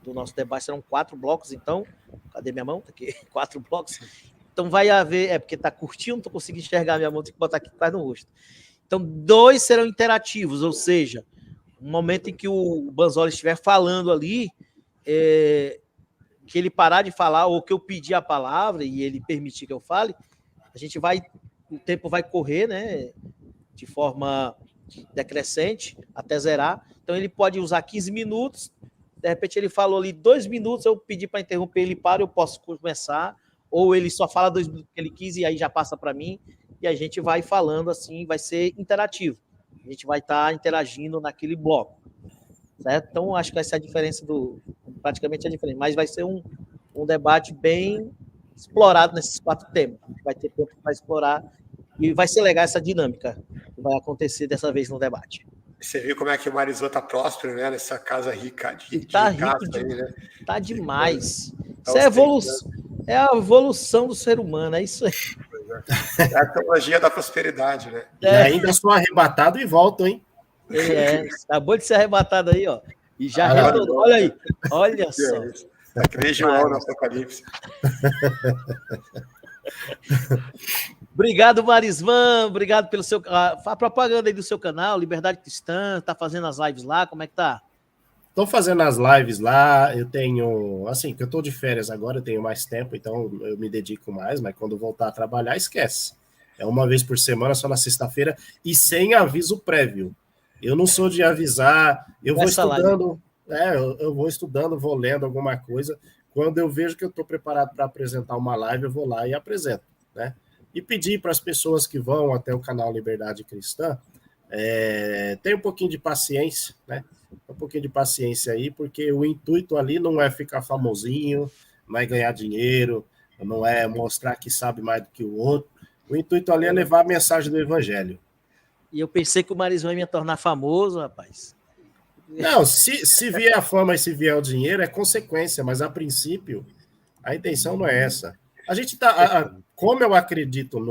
A: do nosso debate, serão 4 blocos, então. Cadê minha mão? Tá aqui, 4 blocos. Então vai haver, porque tá curtinho, não tô conseguindo enxergar a minha mão, tenho que botar aqui quase no rosto. Então, 2 serão interativos, ou seja, no momento em que o Banzoli estiver falando ali, que ele parar de falar, ou que eu pedir a palavra e ele permitir que eu fale, o tempo vai correr, né, de forma decrescente, até zerar. Então, ele pode usar 15 minutos, de repente ele falou ali 2 minutos, eu pedi para interromper, ele para, eu posso começar, ou ele só fala 2 minutos que ele quis e aí já passa para mim, e a gente vai falando assim, vai ser interativo. A gente vai estar interagindo naquele bloco, certo? Então, acho que essa é a diferença praticamente a diferença, mas vai ser um debate bem explorado nesses 4 temas. Vai ter tempo para explorar e vai ser legal essa dinâmica que vai acontecer dessa vez no debate.
C: Você viu como é que o Marisvan tá próspero, né? Nessa casa rica
A: tá rico,
C: aí, né?
A: Tá demais. Isso é a evolução do ser humano, é isso aí.
C: É a teologia da prosperidade, né?
B: E ainda sou arrebatado e volto, hein?
A: Acabou de ser arrebatado aí, ó. E já retornou. Olha aí, olha só.
C: É que nem João no Apocalipse.
A: Obrigado, Marisvan. Obrigado pelo a propaganda aí do seu canal, Liberdade Cristã. Tá fazendo as lives lá, como é que tá?
B: Estou fazendo as lives lá, eu tenho, assim, que eu estou de férias agora, eu tenho mais tempo, então eu me dedico mais, mas quando voltar a trabalhar, esquece. É uma vez por semana, só na sexta-feira, e sem aviso prévio. Eu não sou de avisar, eu vou estudando, eu vou estudando, vou lendo alguma coisa. Quando eu vejo que eu estou preparado para apresentar uma live, eu vou lá e apresento, né? E pedir para as pessoas que vão até o canal Liberdade Cristã, tem um pouquinho de paciência, né? Um pouquinho de paciência aí, porque o intuito ali não é ficar famosinho, não é ganhar dinheiro, não é mostrar que sabe mais do que o outro. O intuito ali é levar a mensagem do evangelho.
A: E eu pensei que o Marisvan ia me tornar famoso, rapaz.
B: Não, se vier a fama e se vier o dinheiro, é consequência, mas a princípio, a intenção não é essa. A gente tá, como eu acredito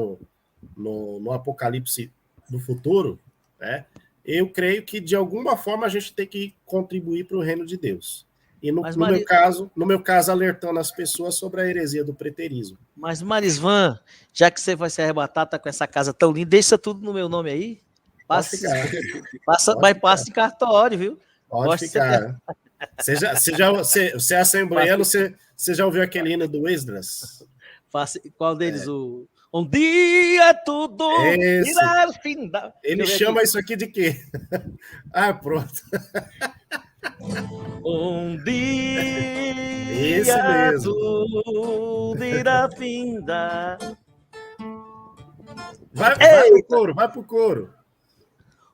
B: no apocalipse do futuro, né? Eu creio que, de alguma forma, a gente tem que contribuir para o reino de Deus. E, no meu caso, alertando as pessoas sobre a heresia do preterismo.
A: Mas, Marisvan, já que você vai se arrebatar, tá com essa casa tão linda, deixa tudo no meu nome aí. Passa em cartório, viu?
B: Pode ficar. Você é assembleiano, você já ouviu aquele hino do Esdras?
A: Qual deles? Um dia tudo irá findar.
B: Ele chama isso aqui de quê? Pronto.
A: Um dia tudo irá findar.
B: Vai pro coro.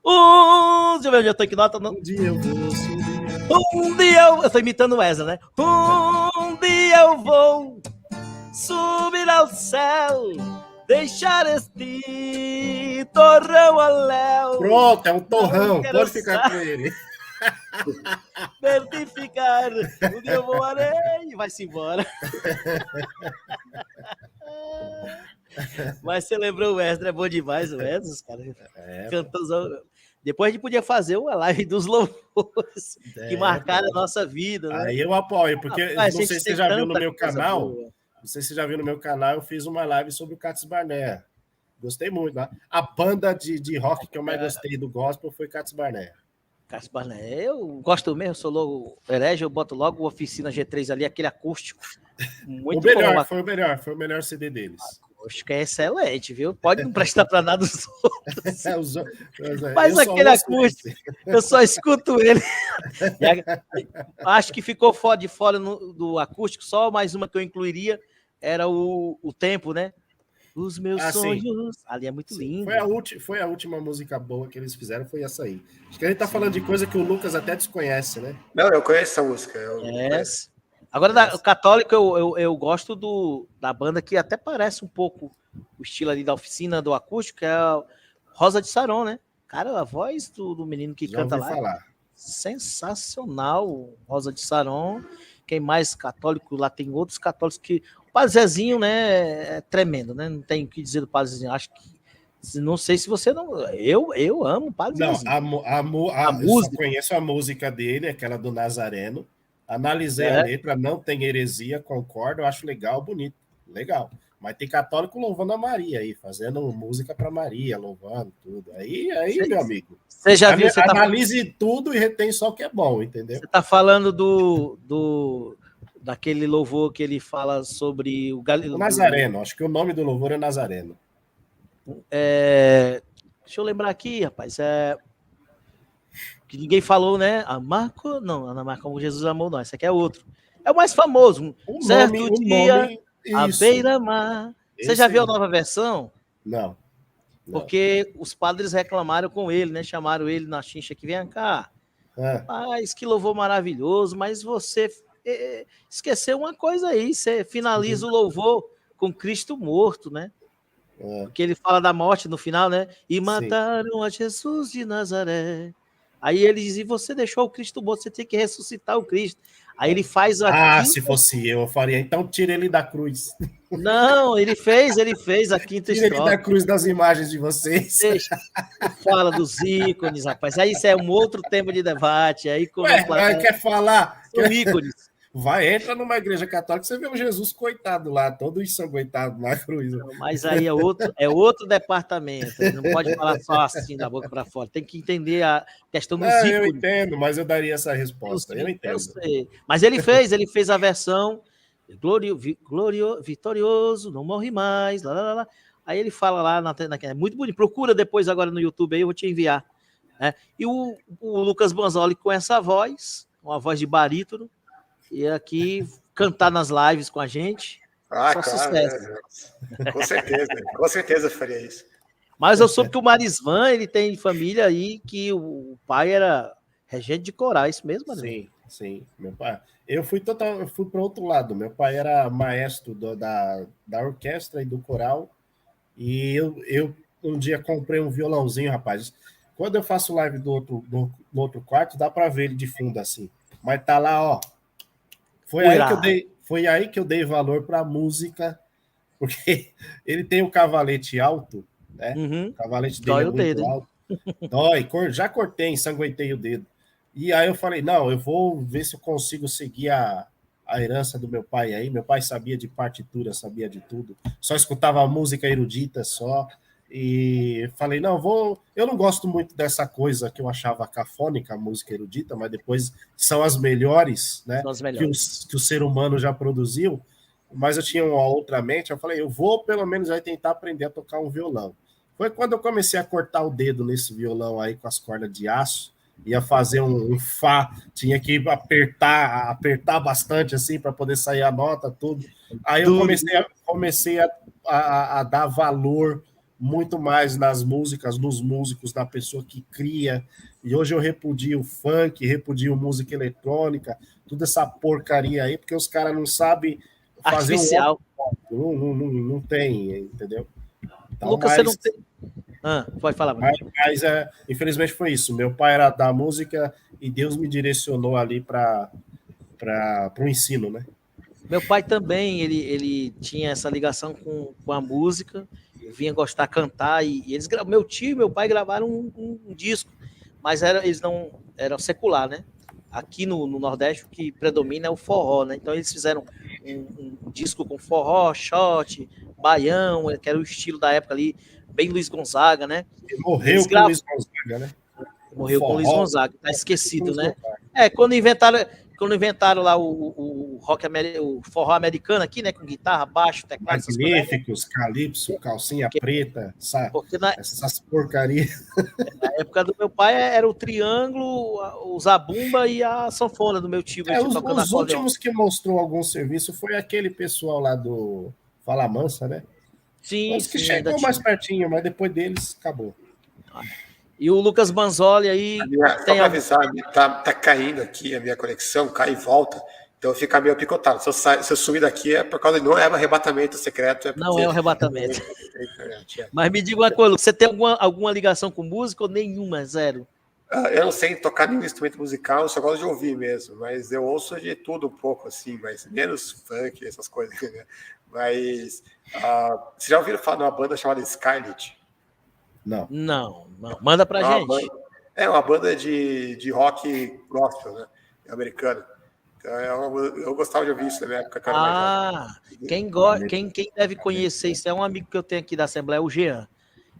A: Deixa eu ver onde eu tô aqui. Nota, não.
B: Um dia eu vou subir.
A: Um dia eu tô imitando o Wesley, né? Um dia eu vou subir ao céu, deixar este torrão ao léu.
B: Pronto, é um torrão, pode ficar com ele.
A: Certificar, um dia eu voarei e vai-se embora. Mas você lembrou o Wesley, é bom demais o Wesley, os caras cantando. Depois a gente podia fazer uma live dos louvores que marcaram a nossa vida, né?
B: Aí eu apoio, porque não sei se você já viu no meu canal, não sei se você já viu no meu canal, eu fiz uma live sobre o Cates Barnea. Gostei muito, né? A banda de rock que eu mais gostei do gospel foi Cates Barnea.
A: Cates Barnea, eu gosto mesmo, sou logo herege, eu boto logo o Oficina G3 ali, aquele acústico. Muito bom.
B: Foi o melhor CD deles.
A: Acho que é excelente, viu? Pode não prestar para nada dos outros. Mas aquele acústico, eu só escuto ele. Acho que ficou de fora do acústico, só mais uma que eu incluiria era o tempo, né? Os meus sonhos. Ali é muito lindo.
B: Foi a última música boa que eles fizeram, foi essa aí. Acho que a gente tá falando de coisa que o Lucas até desconhece, né?
C: Não, eu conheço essa música.
A: Agora, o católico, eu gosto da banda que até parece um pouco o estilo ali da Oficina do acústico, que é a Rosa de Saron, né? Cara, a voz do menino que canta lá é sensacional. Rosa de Saron. Quem mais católico lá, tem outros católicos que... O Padre Zezinho, né, é tremendo, né? Não tem o que dizer do Padre Zezinho. Acho que... Não sei se você não... Eu amo o Padre Zezinho.
B: A música... Eu só conheço a música dele, aquela do Nazareno. Analisei a letra, não tem heresia, concordo, eu acho legal, bonito, legal. Mas tem católico louvando a Maria aí, fazendo música para Maria, louvando tudo. Aí meu amigo.
A: Você já viu?
B: Analise tudo e retém só o que é bom, entendeu?
A: Você tá falando daquele louvor que ele fala sobre o Galileu.
B: Nazareno, acho que o nome do louvor é Nazareno.
A: Deixa eu lembrar aqui, rapaz. Que ninguém falou, né? Amar como Jesus amou nós. Esse aqui é outro. É o mais famoso. Certo dia, à beira-mar. Você já viu a nova versão?
B: Não.
A: Porque os padres reclamaram com ele, né? Chamaram ele na chincha que vem cá. Mas que louvor maravilhoso. Mas você esqueceu uma coisa aí. Você finaliza o louvor com Cristo morto, né? Porque ele fala da morte no final, né? E mataram a Jesus de Nazaré. Aí ele diz, e você deixou o Cristo morto, você tem que ressuscitar o Cristo. Aí ele faz
B: se fosse eu faria, então tira ele da cruz.
A: Não, ele fez a quinta estrofe.
B: Tira ele da cruz das imagens de vocês.
A: Fala dos ícones, rapaz. Aí isso é um outro tema de debate. Aí
B: quer falar?
A: São ícones.
B: Entra numa igreja católica, você vê o Jesus coitado lá, todo ensanguentado na cruz.
A: Não, mas aí é outro departamento. Não pode falar só assim da boca para fora. Tem que entender a questão dos ícones.
B: Eu entendo, mas eu daria essa resposta. Eu entendo.
A: Eu sei. Mas ele fez a versão vitorioso, não morre mais. Lá. Aí ele fala lá é muito bonito. Procura depois agora no YouTube aí, eu vou te enviar. Né? E o Lucas Banzoli com essa voz, uma voz de barítono, e aqui cantar nas lives com a gente.
C: Só claro, sucesso. Com certeza faria isso.
A: Mas eu soube que o Marisvan, ele tem família aí que o pai era regente de coral, isso mesmo, Marisvan?
B: Sim. Meu pai. Eu fui para outro lado. Meu pai era maestro da orquestra e do coral. E eu um dia comprei um violãozinho, rapaz. Quando eu faço live no outro quarto, dá para ver ele de fundo assim. Mas tá lá, ó. Foi aí que eu dei valor para a música, porque ele tem o cavalete alto, né? O cavalete dele é muito alto. Dói, já cortei, ensanguentei o dedo. E aí eu falei, não, eu vou ver se eu consigo seguir a herança do meu pai aí. Meu pai sabia de partitura, sabia de tudo. Só escutava música erudita só. E falei, eu não gosto muito dessa coisa que eu achava cafônica, a música erudita, mas depois são as melhores, né?
A: São as melhores.
B: Que o ser humano já produziu. Mas eu tinha uma outra mente, eu falei, eu vou pelo menos aí tentar aprender a tocar um violão. Foi quando eu comecei a cortar o dedo nesse violão aí com as cordas de aço, ia fazer um Fá, tinha que apertar bastante assim para poder sair a nota, tudo. Aí eu comecei a dar valor muito mais nas músicas, nos músicos, na pessoa que cria. E hoje eu repudio funk, repudio música eletrônica, toda essa porcaria aí, porque os caras não sabem fazer
A: artificial.
B: Não tem, entendeu? Então,
A: Lucas, você não tem. Pode falar.
B: Mas infelizmente foi isso. Meu pai era da música e Deus me direcionou ali para o ensino, né?
A: Meu pai também, ele tinha essa ligação com a música, vinha gostar de cantar, e eles, meu tio e meu pai gravaram um disco, mas eles não eram secular, né? Aqui no Nordeste o que predomina é o forró, né? Então eles fizeram um disco com forró, shot, baião, que era o estilo da época ali, bem Luiz Gonzaga, né?
B: Ele morreu com Luiz Gonzaga, né?
A: Morreu com Luiz Gonzaga, tá esquecido, né? Quando inventaram lá o rock o forró americano aqui, né? Com guitarra, baixo, teclado,
B: Magníficos, calypso, calcinha preta, essas porcarias.
A: Na época do meu pai era o triângulo, o zabumba e a sanfona do meu tio.
B: Os últimos que mostrou algum serviço foi aquele pessoal lá do Fala Mansa, né?
A: Sim,
B: os que chegou mais pertinho, mas depois deles acabou.
A: E o Lucas Banzoli aí.
C: Só para avisar, tá caindo aqui a minha conexão, cai e volta. Então fica meio picotado. Se eu sumir daqui é por causa. Não é um arrebatamento secreto.
A: Não é um arrebatamento. Mas me diga uma coisa, você tem alguma ligação com música ou nenhuma? Zero?
C: Eu não sei tocar nenhum instrumento musical, eu só gosto de ouvir mesmo. Mas eu ouço de tudo um pouco, assim, mas menos funk, essas coisas. Né? Mas vocês já ouviram falar de uma banda chamada Skylit?
A: Não. Manda pra gente.
C: É uma banda de rock gospel, né? Americano. Então, eu gostava de ouvir isso na minha época.
A: Quem deve conhecer isso é um amigo que eu tenho aqui da Assembleia, o Jean.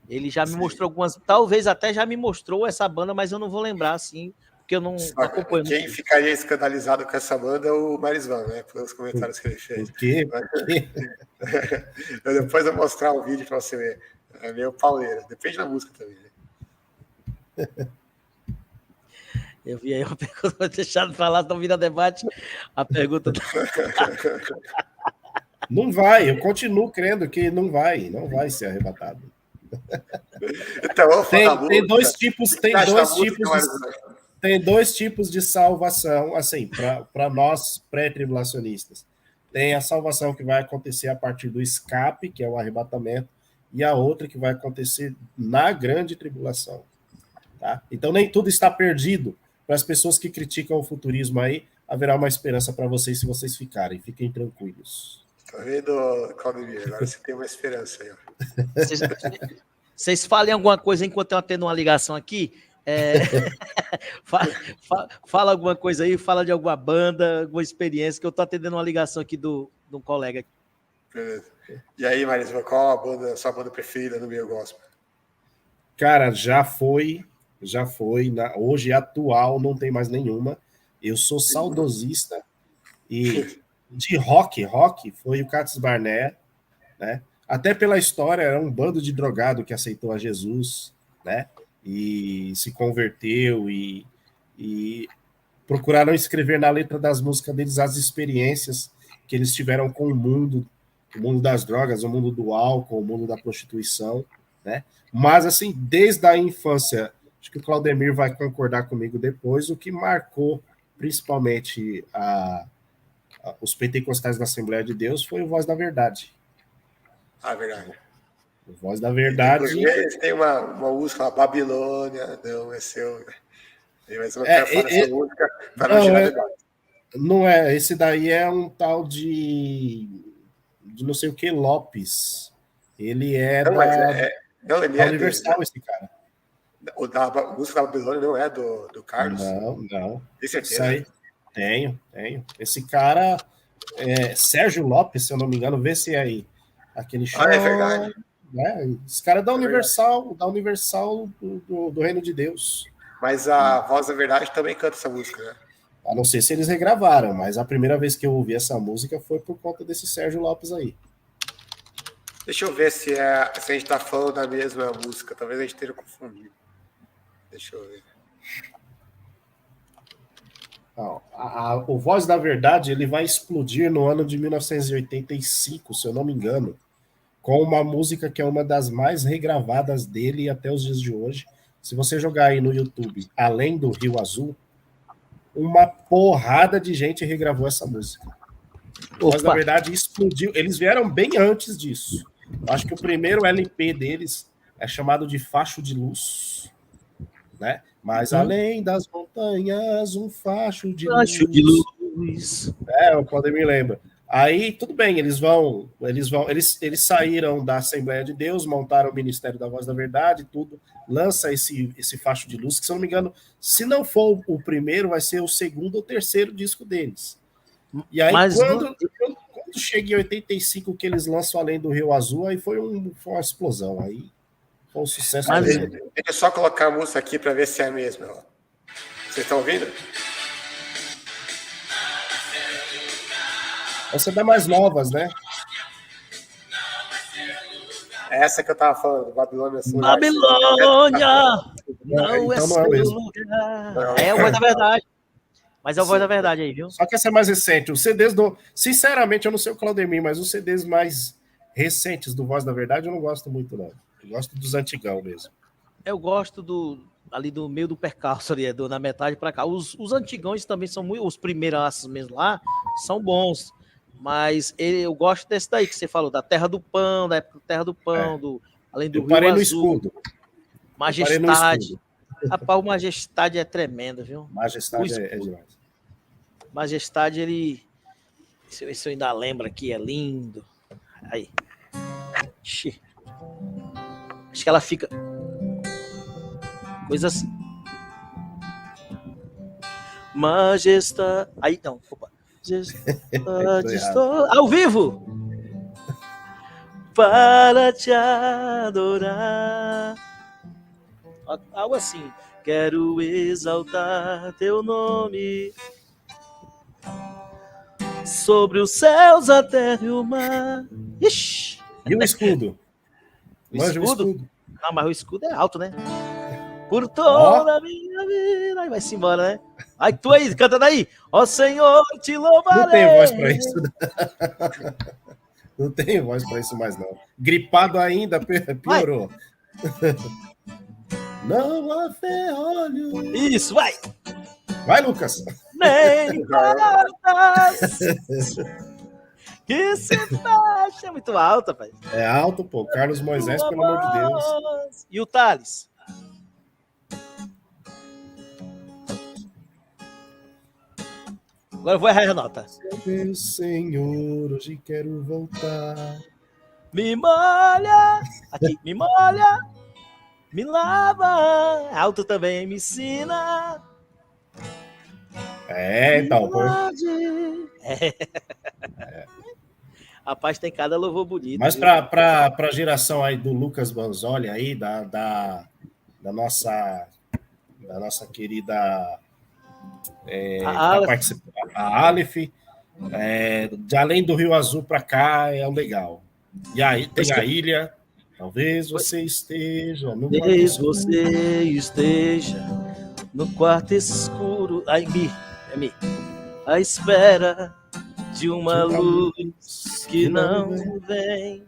A: Ele já me mostrou algumas, talvez até já me mostrou essa banda, mas eu não vou lembrar, assim, porque eu não acompanho.
C: Quem ficaria escandalizado com essa banda é o Marisvan, né? Pelos comentários que ele fez.
B: O quê?
C: Depois eu vou mostrar o vídeo para você ver. É meio pauleira. Depende da música também, né?
A: Eu vi aí uma pergunta, vou deixar de falar, estão vindo a debate. A pergunta.
B: Não vai, eu continuo crendo que não vai ser arrebatado.
C: Então, vamos falar
B: tem dois tipos de salvação, assim, para nós pré-tribulacionistas. Tem a salvação que vai acontecer a partir do escape, que é o arrebatamento, e a outra que vai acontecer na grande tribulação. Tá? Então, nem tudo está perdido. Para as pessoas que criticam o futurismo aí, haverá uma esperança para vocês se vocês ficarem. Fiquem tranquilos.
C: Tá vendo, Claudemir? Agora você tem uma esperança aí.
A: Vocês falem alguma coisa enquanto eu atendo uma ligação aqui. Fala alguma coisa aí, fala de alguma banda, alguma experiência, que eu estou atendendo uma ligação aqui de um colega.
C: Beleza. E aí, Marisa, qual a sua banda preferida no meio gospel?
B: Cara, já foi. Hoje, atual, não tem mais nenhuma. Eu sou saudosista. E de rock foi o Cats Barnett, né? Até pela história, era um bando de drogado que aceitou a Jesus, né? E se converteu e procuraram escrever na letra das músicas deles as experiências que eles tiveram com o mundo das drogas, o mundo do álcool, o mundo da prostituição, né? Mas, assim, desde a infância, acho que o Claudemir vai concordar comigo depois, o que marcou principalmente os pentecostais da Assembleia de Deus foi o Voz da Verdade.
C: Verdade.
B: O Voz da Verdade.
C: Eles têm uma música, Babilônia, não é seu. Mas eu não quero falar dessa música para não tirar debate.
B: Não é, esse daí é um tal de não sei o que Lopes. Ele é
C: ele é
B: Universal, esse cara.
C: A música da Babilônia não é do Carlos?
B: Não.
C: Tem certeza?
B: Isso aí. Tenho. Esse cara é Sérgio Lopes, se eu não me engano, vê se é aí. Aquele show.
C: É verdade.
B: Né? Esse cara é da Universal, do Reino de Deus.
C: Mas a Voz da Verdade também canta essa música, né?
B: A não ser se eles regravaram, mas a primeira vez que eu ouvi essa música foi por conta desse Sérgio Lopes aí.
C: Deixa eu ver se a gente tá falando da mesma música. Talvez a gente tenha confundido. Deixa eu ver.
B: O Voz da Verdade ele vai explodir no ano de 1985, se eu não me engano, com uma música que é uma das mais regravadas dele até os dias de hoje. Se você jogar aí no YouTube, Além do Rio Azul, uma porrada de gente regravou essa música. Mas, na verdade, explodiu. Eles vieram bem antes disso. Eu acho que o primeiro LP deles é chamado de Facho de Luz, né? Mas além das montanhas, um facho de luz. O Claudemir lembra. Aí, tudo bem, eles saíram da Assembleia de Deus, montaram o Ministério da Voz da Verdade, tudo, lança esse facho de luz, que, se eu não me engano, se não for o primeiro, vai ser o segundo ou terceiro disco deles. E aí, quando chega em 85, que eles lançam Além do Rio Azul, aí foi uma explosão, aí foi um sucesso.
C: Deixa eu só colocar a música aqui para ver se é a mesma. Vocês estão ouvindo?
B: Essa é das mais novas, né?
C: Essa que eu tava falando, Babilônia.
A: Babilônia! Não é
B: então
A: seu lugar. É a Voz da Verdade. Mas é a Voz da Verdade aí, viu?
B: Só que essa é mais recente. Os CDs Sinceramente, eu não sei o Claudemir, mas os CDs mais recentes do Voz da Verdade eu não gosto muito, não. Eu gosto dos antigão mesmo.
A: Eu gosto ali do meio do percalço, ali, na metade para cá. Os antigões também são muito... Os primeiros mesmo lá são bons. Mas eu gosto desse daí que você falou, da Terra do Pão, da época da Terra do Pão, Além do Rio Azul.
B: Escudo.
A: Majestade. Rapaz, o Majestade é tremendo, viu?
B: Majestade é demais.
A: Majestade, ele... Deixa eu ver se eu ainda lembro aqui, é lindo. Aí. Acho que ela fica... Coisa assim. Majestade... Aí, não, opa. Estou ao vivo para te adorar. Algo assim. Quero exaltar teu nome sobre os céus, a terra e o mar. Ixi.
B: E o escudo?
A: O escudo? Não, mas o escudo é alto, né? Por toda a minha vida. Aí vai-se embora, né? Aí tu aí, canta daí. Ó Senhor, te louvarei.
B: Não tem voz pra isso. Não tem voz pra isso mais, não. Gripado ainda, piorou. Não há ferrolho.
A: Isso, vai.
B: Vai, Lucas.
A: Nem portas que se fecha. É muito alto, rapaz.
B: É alto, pô. Carlos Moisés, pelo amor de Deus.
A: E o Thales? Agora eu vou errar a nota.
B: Meu Senhor, hoje quero voltar.
A: Me molha. Aqui, me molha. Me lava. Alto também, me ensina.
B: Então, pô.
A: Rapaz, tem cada louvor bonito.
B: Mas para a geração aí do Lucas Banzoli, aí, da nossa querida a Aleph, de Além do Rio Azul para cá é o legal. E aí tem a Ilha, talvez você esteja no quarto escuro.
A: Você esteja no quarto escuro. Ai, Mi. À espera de uma luz que não vem.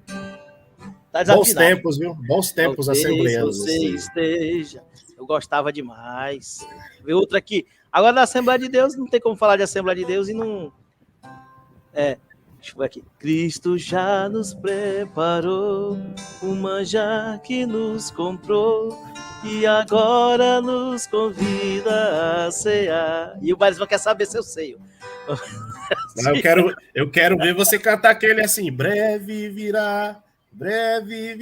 A: Tá
B: bons tempos, viu? Bons tempos assembleanos.
A: Você esteja. Eu gostava demais. Vê outra aqui. Agora, na Assembleia de Deus, não tem como falar de Assembleia de Deus e não... Deixa eu ver aqui. Cristo já nos preparou o manjar que nos comprou e agora nos convida a cear. E o Barisma quer saber se eu sei.
B: Não, eu quero ver você cantar aquele assim: breve virá, breve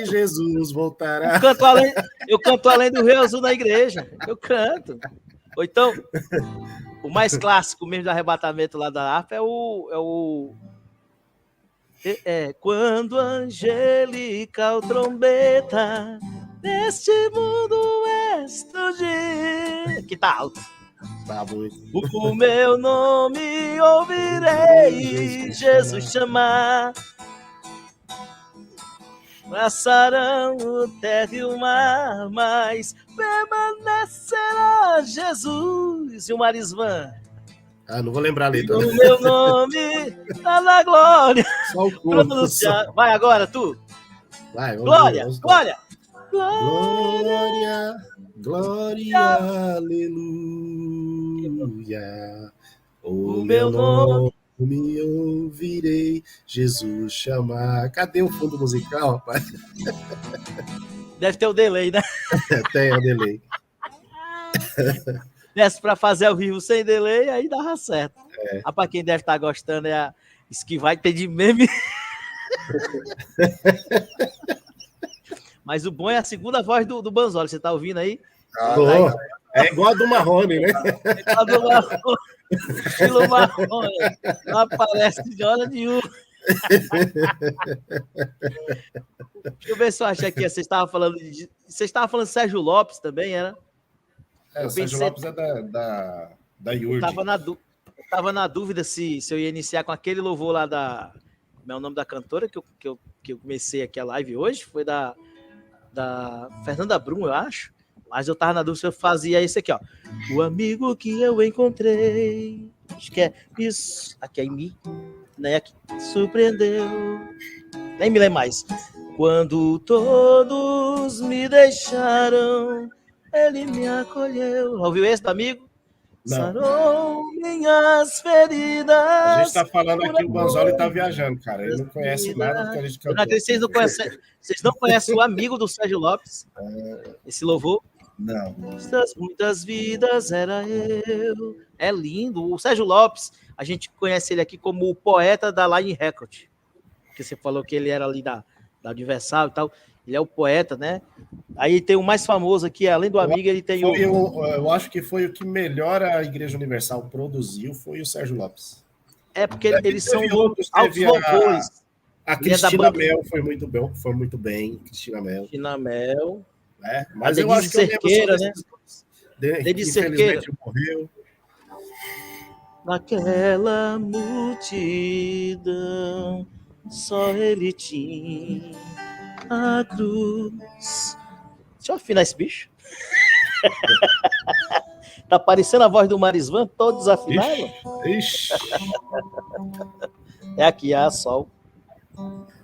B: Jesus voltará.
A: Eu canto além do Rio Azul na igreja. Eu canto. Ou então, o mais clássico mesmo do arrebatamento lá da harpa é o quando angelical trombeta neste mundo explodir. Que tá alto.
B: Tá muito.
A: O meu nome ouvirei Jesus chamar. Passarão o terra e o mar, mas permanecerá Jesus. E o Marisvan?
B: Ah, não vou lembrar a letra.
A: O meu nome tá na glória.
B: Só o corpo.
A: Pronunciar. Vai agora, tu.
B: Vai,
A: Glória, glória.
B: Glória, glória, aleluia. O meu nome ouvirei Jesus chamar. Cadê o fundo musical, rapaz?
A: Deve ter o delay, né?
B: Tem o delay.
A: Desce para fazer ao vivo sem delay, aí dava certo. Rapaz, quem deve estar gostando é isso que vai ter de meme. Mas o bom é a segunda voz do Banzoli. Você tá ouvindo aí?
B: É igual a do Marrone, né?
A: É igual a do Marrone. Estilo Marrone. Não aparece de hora nenhuma. Deixa eu ver se eu achei aqui. Vocês estavam falando de Sérgio Lopes também, era?
B: O Sérgio Lopes é da Yurd.
A: Tava na dúvida se eu ia iniciar com aquele louvor lá da... Como é o nome da cantora que eu comecei aqui a live hoje? Foi da Fernanda Brum, eu acho. Mas eu tava na dúvida se eu fazia esse aqui, ó. O amigo que eu encontrei. Acho que é isso. Aqui é em mim. Né? Aqui. Surpreendeu. Nem me lembro mais. Quando todos me deixaram, ele me acolheu. Ouviu esse, amigo?
B: Não.
A: Sarou minhas feridas.
B: A gente tá falando aqui, o Banzoli tá viajando, cara. Ele não conhece nada do que a gente cantou.
A: Vocês não conhecem o amigo do Sérgio Lopes? Esse louvor?
B: Não.
A: Muitas vidas era eu. É lindo. O Sérgio Lopes, a gente conhece ele aqui como o poeta da Line Record. Porque você falou que ele era ali da Universal e tal. Ele é o poeta, né? Aí tem o mais famoso aqui, além do amigo, ele tem
B: eu acho que foi o que melhor a Igreja Universal produziu, foi o Sérgio Lopes.
A: É, porque eles são altos louvores.
B: A Cristina Mel foi muito bem. Cristina Mel. É, mas eu acho que
A: Cerqueira, né?
B: Denise Cerqueira morreu.
A: Naquela multidão, só ele tinha a cruz. Deixa eu afinar esse bicho. Tá parecendo a voz do Marisvan, todo desafinado.
B: Ixi.
A: É aqui, a Sol.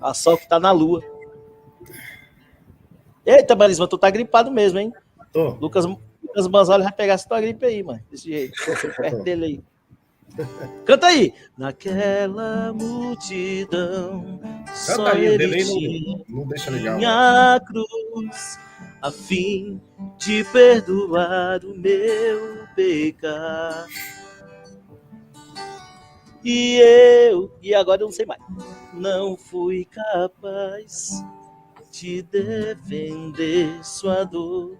A: A Sol que tá na lua. Eita, Marisvan, tu tá gripado mesmo, hein?
B: Tô.
A: Lucas Banzoli vai pegar essa tua gripe aí, mano. Desse jeito. Perto dele aí. Canta aí. Naquela multidão, só
B: aí,
A: ele
B: não deixa legal.
A: Minha cruz, a fim de perdoar o meu pecado. E agora eu não sei mais. Não fui capaz de defender sua dor,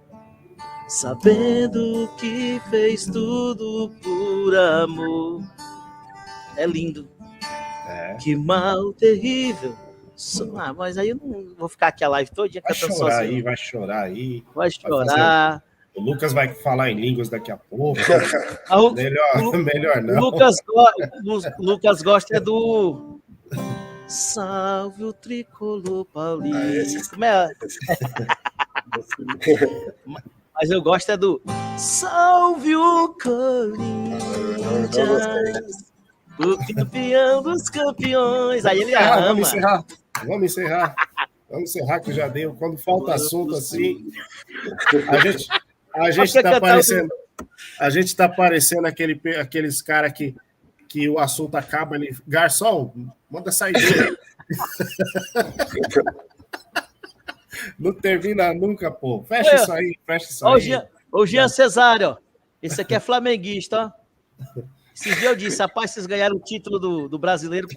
A: sabendo que fez tudo por amor. É lindo. Que mal terrível. Mas aí eu não vou ficar aqui a live todinha cantando sozinho.
B: Vai chorar aí.
A: Vai chorar.
B: O Lucas vai falar em línguas daqui a pouco. Melhor não.
A: O Lucas gosta do Salve o Tricolor Paulista. Como é? Mas eu gosto é do Salve o Corinthians, o campeão dos campeões. Aí ele ama.
B: Vamos encerrar que já deu. Quando falta assunto assim, a gente tá parecendo aqueles caras que o assunto acaba ali. Garçom, manda sair dele. Não termina nunca, pô. Fecha isso aí.
A: Ô, Jean Cesário, ó. Esse aqui é flamenguista, ó. Esses dias eu disse, rapaz, vocês ganharam o título do brasileiro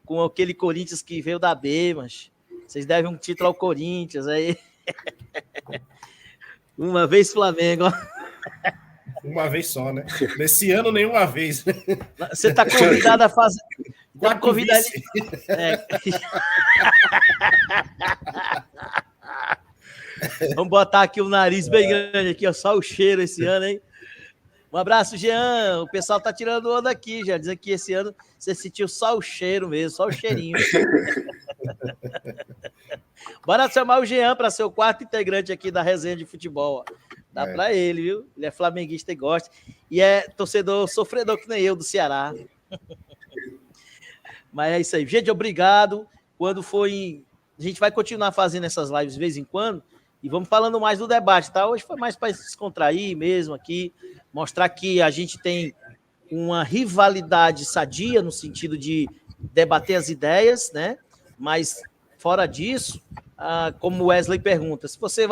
A: com aquele Corinthians que veio da B, mas vocês devem um título ao Corinthians aí. Uma vez Flamengo, ó.
B: Uma vez só, né? Nesse ano, nenhuma vez.
A: Você tá convidado a fazer. Tá convidado. Vamos botar aqui o nariz bem grande aqui, ó, só o cheiro esse ano, hein? Um abraço, Jean. O pessoal tá tirando onda aqui, já dizendo que esse ano você sentiu só o cheiro mesmo, só o cheirinho. Bora chamar o Jean para ser o quarto integrante aqui da resenha de futebol. Ó. Dá para ele, viu? Ele é flamenguista e gosta. E é torcedor sofredor que nem eu do Ceará. Mas é isso aí. Gente, obrigado. Quando foi... A gente vai continuar fazendo essas lives de vez em quando e vamos falando mais do debate, tá? Hoje foi mais para descontrair mesmo aqui, mostrar que a gente tem uma rivalidade sadia no sentido de debater as ideias, né? Mas fora disso, como o Wesley pergunta, se você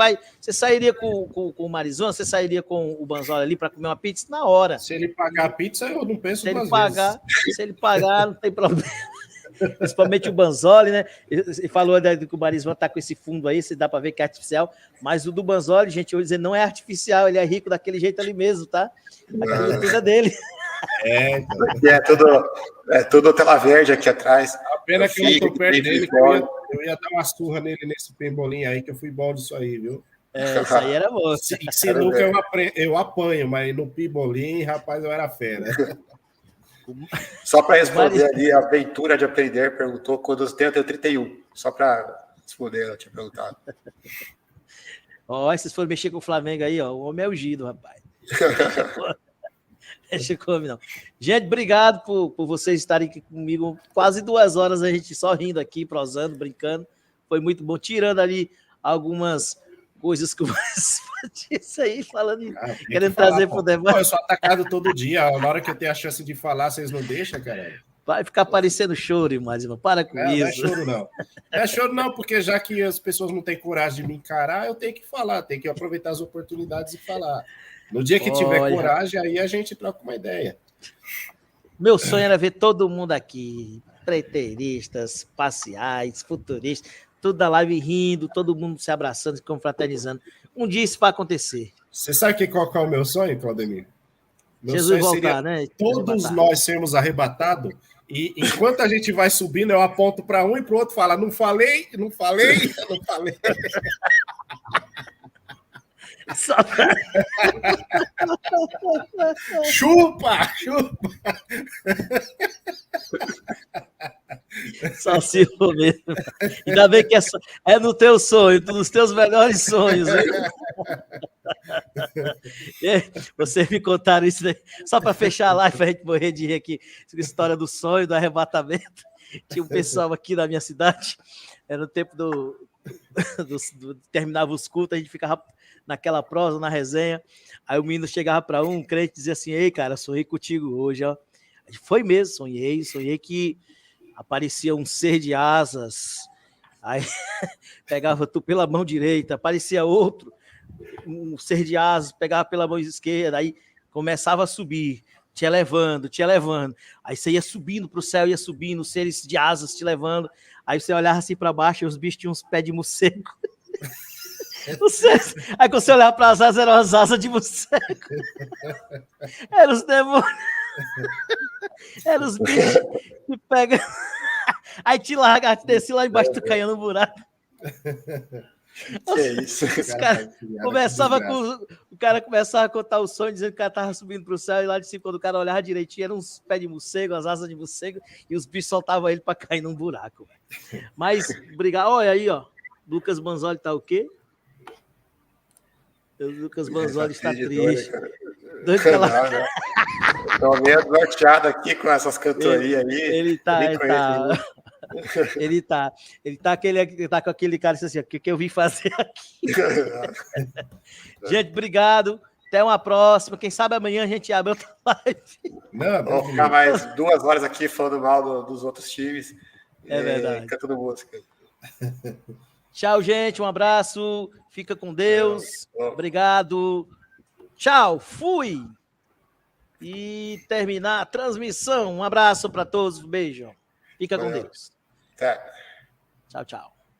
A: sairia com o Marizão, você sairia com o Banzola ali para comer uma pizza na hora.
B: Se ele pagar a pizza, eu não penso duas
A: vezes. Se ele pagar, não tem problema. Principalmente o Banzoli, né? Ele falou que o Marizão tá com esse fundo aí, se dá para ver que é artificial, mas o do Banzoli, gente, eu vou dizer, não é artificial, ele é rico daquele jeito ali mesmo, tá? Aquilo tudo é dele.
C: É tudo tela verde aqui atrás.
B: A pena que eu não tô perto dele, que eu ia dar uma surra nele nesse pembolinho aí, que eu fui bom disso aí, viu?
A: Isso aí era bom.
B: Sinuca eu apanho, mas no pembolinho, rapaz, eu era fera.
C: Só para responder ali, a aventura de aprender perguntou quando eu tenho 31. Só para responder, ela tinha perguntado.
A: Vocês foram mexer com o Flamengo aí, ó. O homem é o Gido, rapaz. Deixa comigo, não. Gente, obrigado por vocês estarem aqui comigo. Quase 2 horas a gente só rindo aqui, prosando, brincando. Foi muito bom. Tirando ali algumas coisas que vocês disse aí, falando, querendo trazer para o debate.
B: Eu sou atacado todo dia. Na hora que eu tenho a chance de falar, vocês não deixam, cara?
A: Vai ficar parecendo choro, mas para com isso.
B: Não é choro, não. Não é choro, não, porque já que as pessoas não têm coragem de me encarar, eu tenho que falar, tenho que aproveitar as oportunidades e falar. No dia que tiver coragem, aí a gente troca uma ideia.
A: Meu sonho era ver todo mundo aqui, preteiristas, parciais, futuristas, tudo da live rindo, todo mundo se abraçando, se confraternizando. Um dia isso vai acontecer.
B: Você sabe qual é o meu sonho, Claudemir?
A: Jesus voltar, né?
B: Todos nós sermos arrebatados e enquanto a gente vai subindo, eu aponto para um e para o outro, falo, não falei. Chupa!
A: Só se for mesmo. Ainda bem que é no teu sonho, nos teus melhores sonhos. Você me contaram isso daí, só para fechar a live, para a gente morrer de rir aqui. História do sonho, do arrebatamento. Tinha um pessoal aqui na minha cidade, era no tempo terminava os cultos, a gente ficava naquela prosa, na resenha. Aí o menino chegava para um crente e dizia assim: ei, cara, sonhei contigo hoje, ó. Foi mesmo, sonhei que aparecia um ser de asas, aí pegava tu pela mão direita, aparecia outro, um ser de asas, pegava pela mão esquerda, aí começava a subir, te levando, aí você ia subindo para o céu, ia subindo, seres de asas te levando, aí você olhava assim para baixo e os bichos tinham uns pés de morcego. Aí quando você olhava para as asas, eram as asas de morcego. Eram os demônios. Eram os bichos que pegam. Aí te larga, desce lá embaixo, tu caía no buraco.
C: Que é isso?
A: O cara começava a contar o sonho, dizendo que o cara estava subindo para o céu, e lá de cima, quando o cara olhava direitinho, eram uns pés de morcego, as asas de morcego, e os bichos soltavam ele para cair num buraco. Mas, obrigado. Olha aí, ó. Lucas Banzoli tá o quê? O Lucas Banzoli está triste. Doido pela...
C: Estou meio norteado aqui com essas cantorias aí.
A: Ele tá com aquele cara assim, o que eu vim fazer aqui? Gente, obrigado. Até uma próxima. Quem sabe amanhã a gente abre outra live.
C: Vamos ficar mais 2 horas aqui falando mal dos outros times.
A: É verdade.
C: Cantando música.
A: Tchau, gente. Um abraço. Fica com Deus. Obrigado. Tchau. Fui. E terminar a transmissão. Um abraço para todos. Um beijo. Fica com Deus.
C: Tá.
A: Tchau, tchau.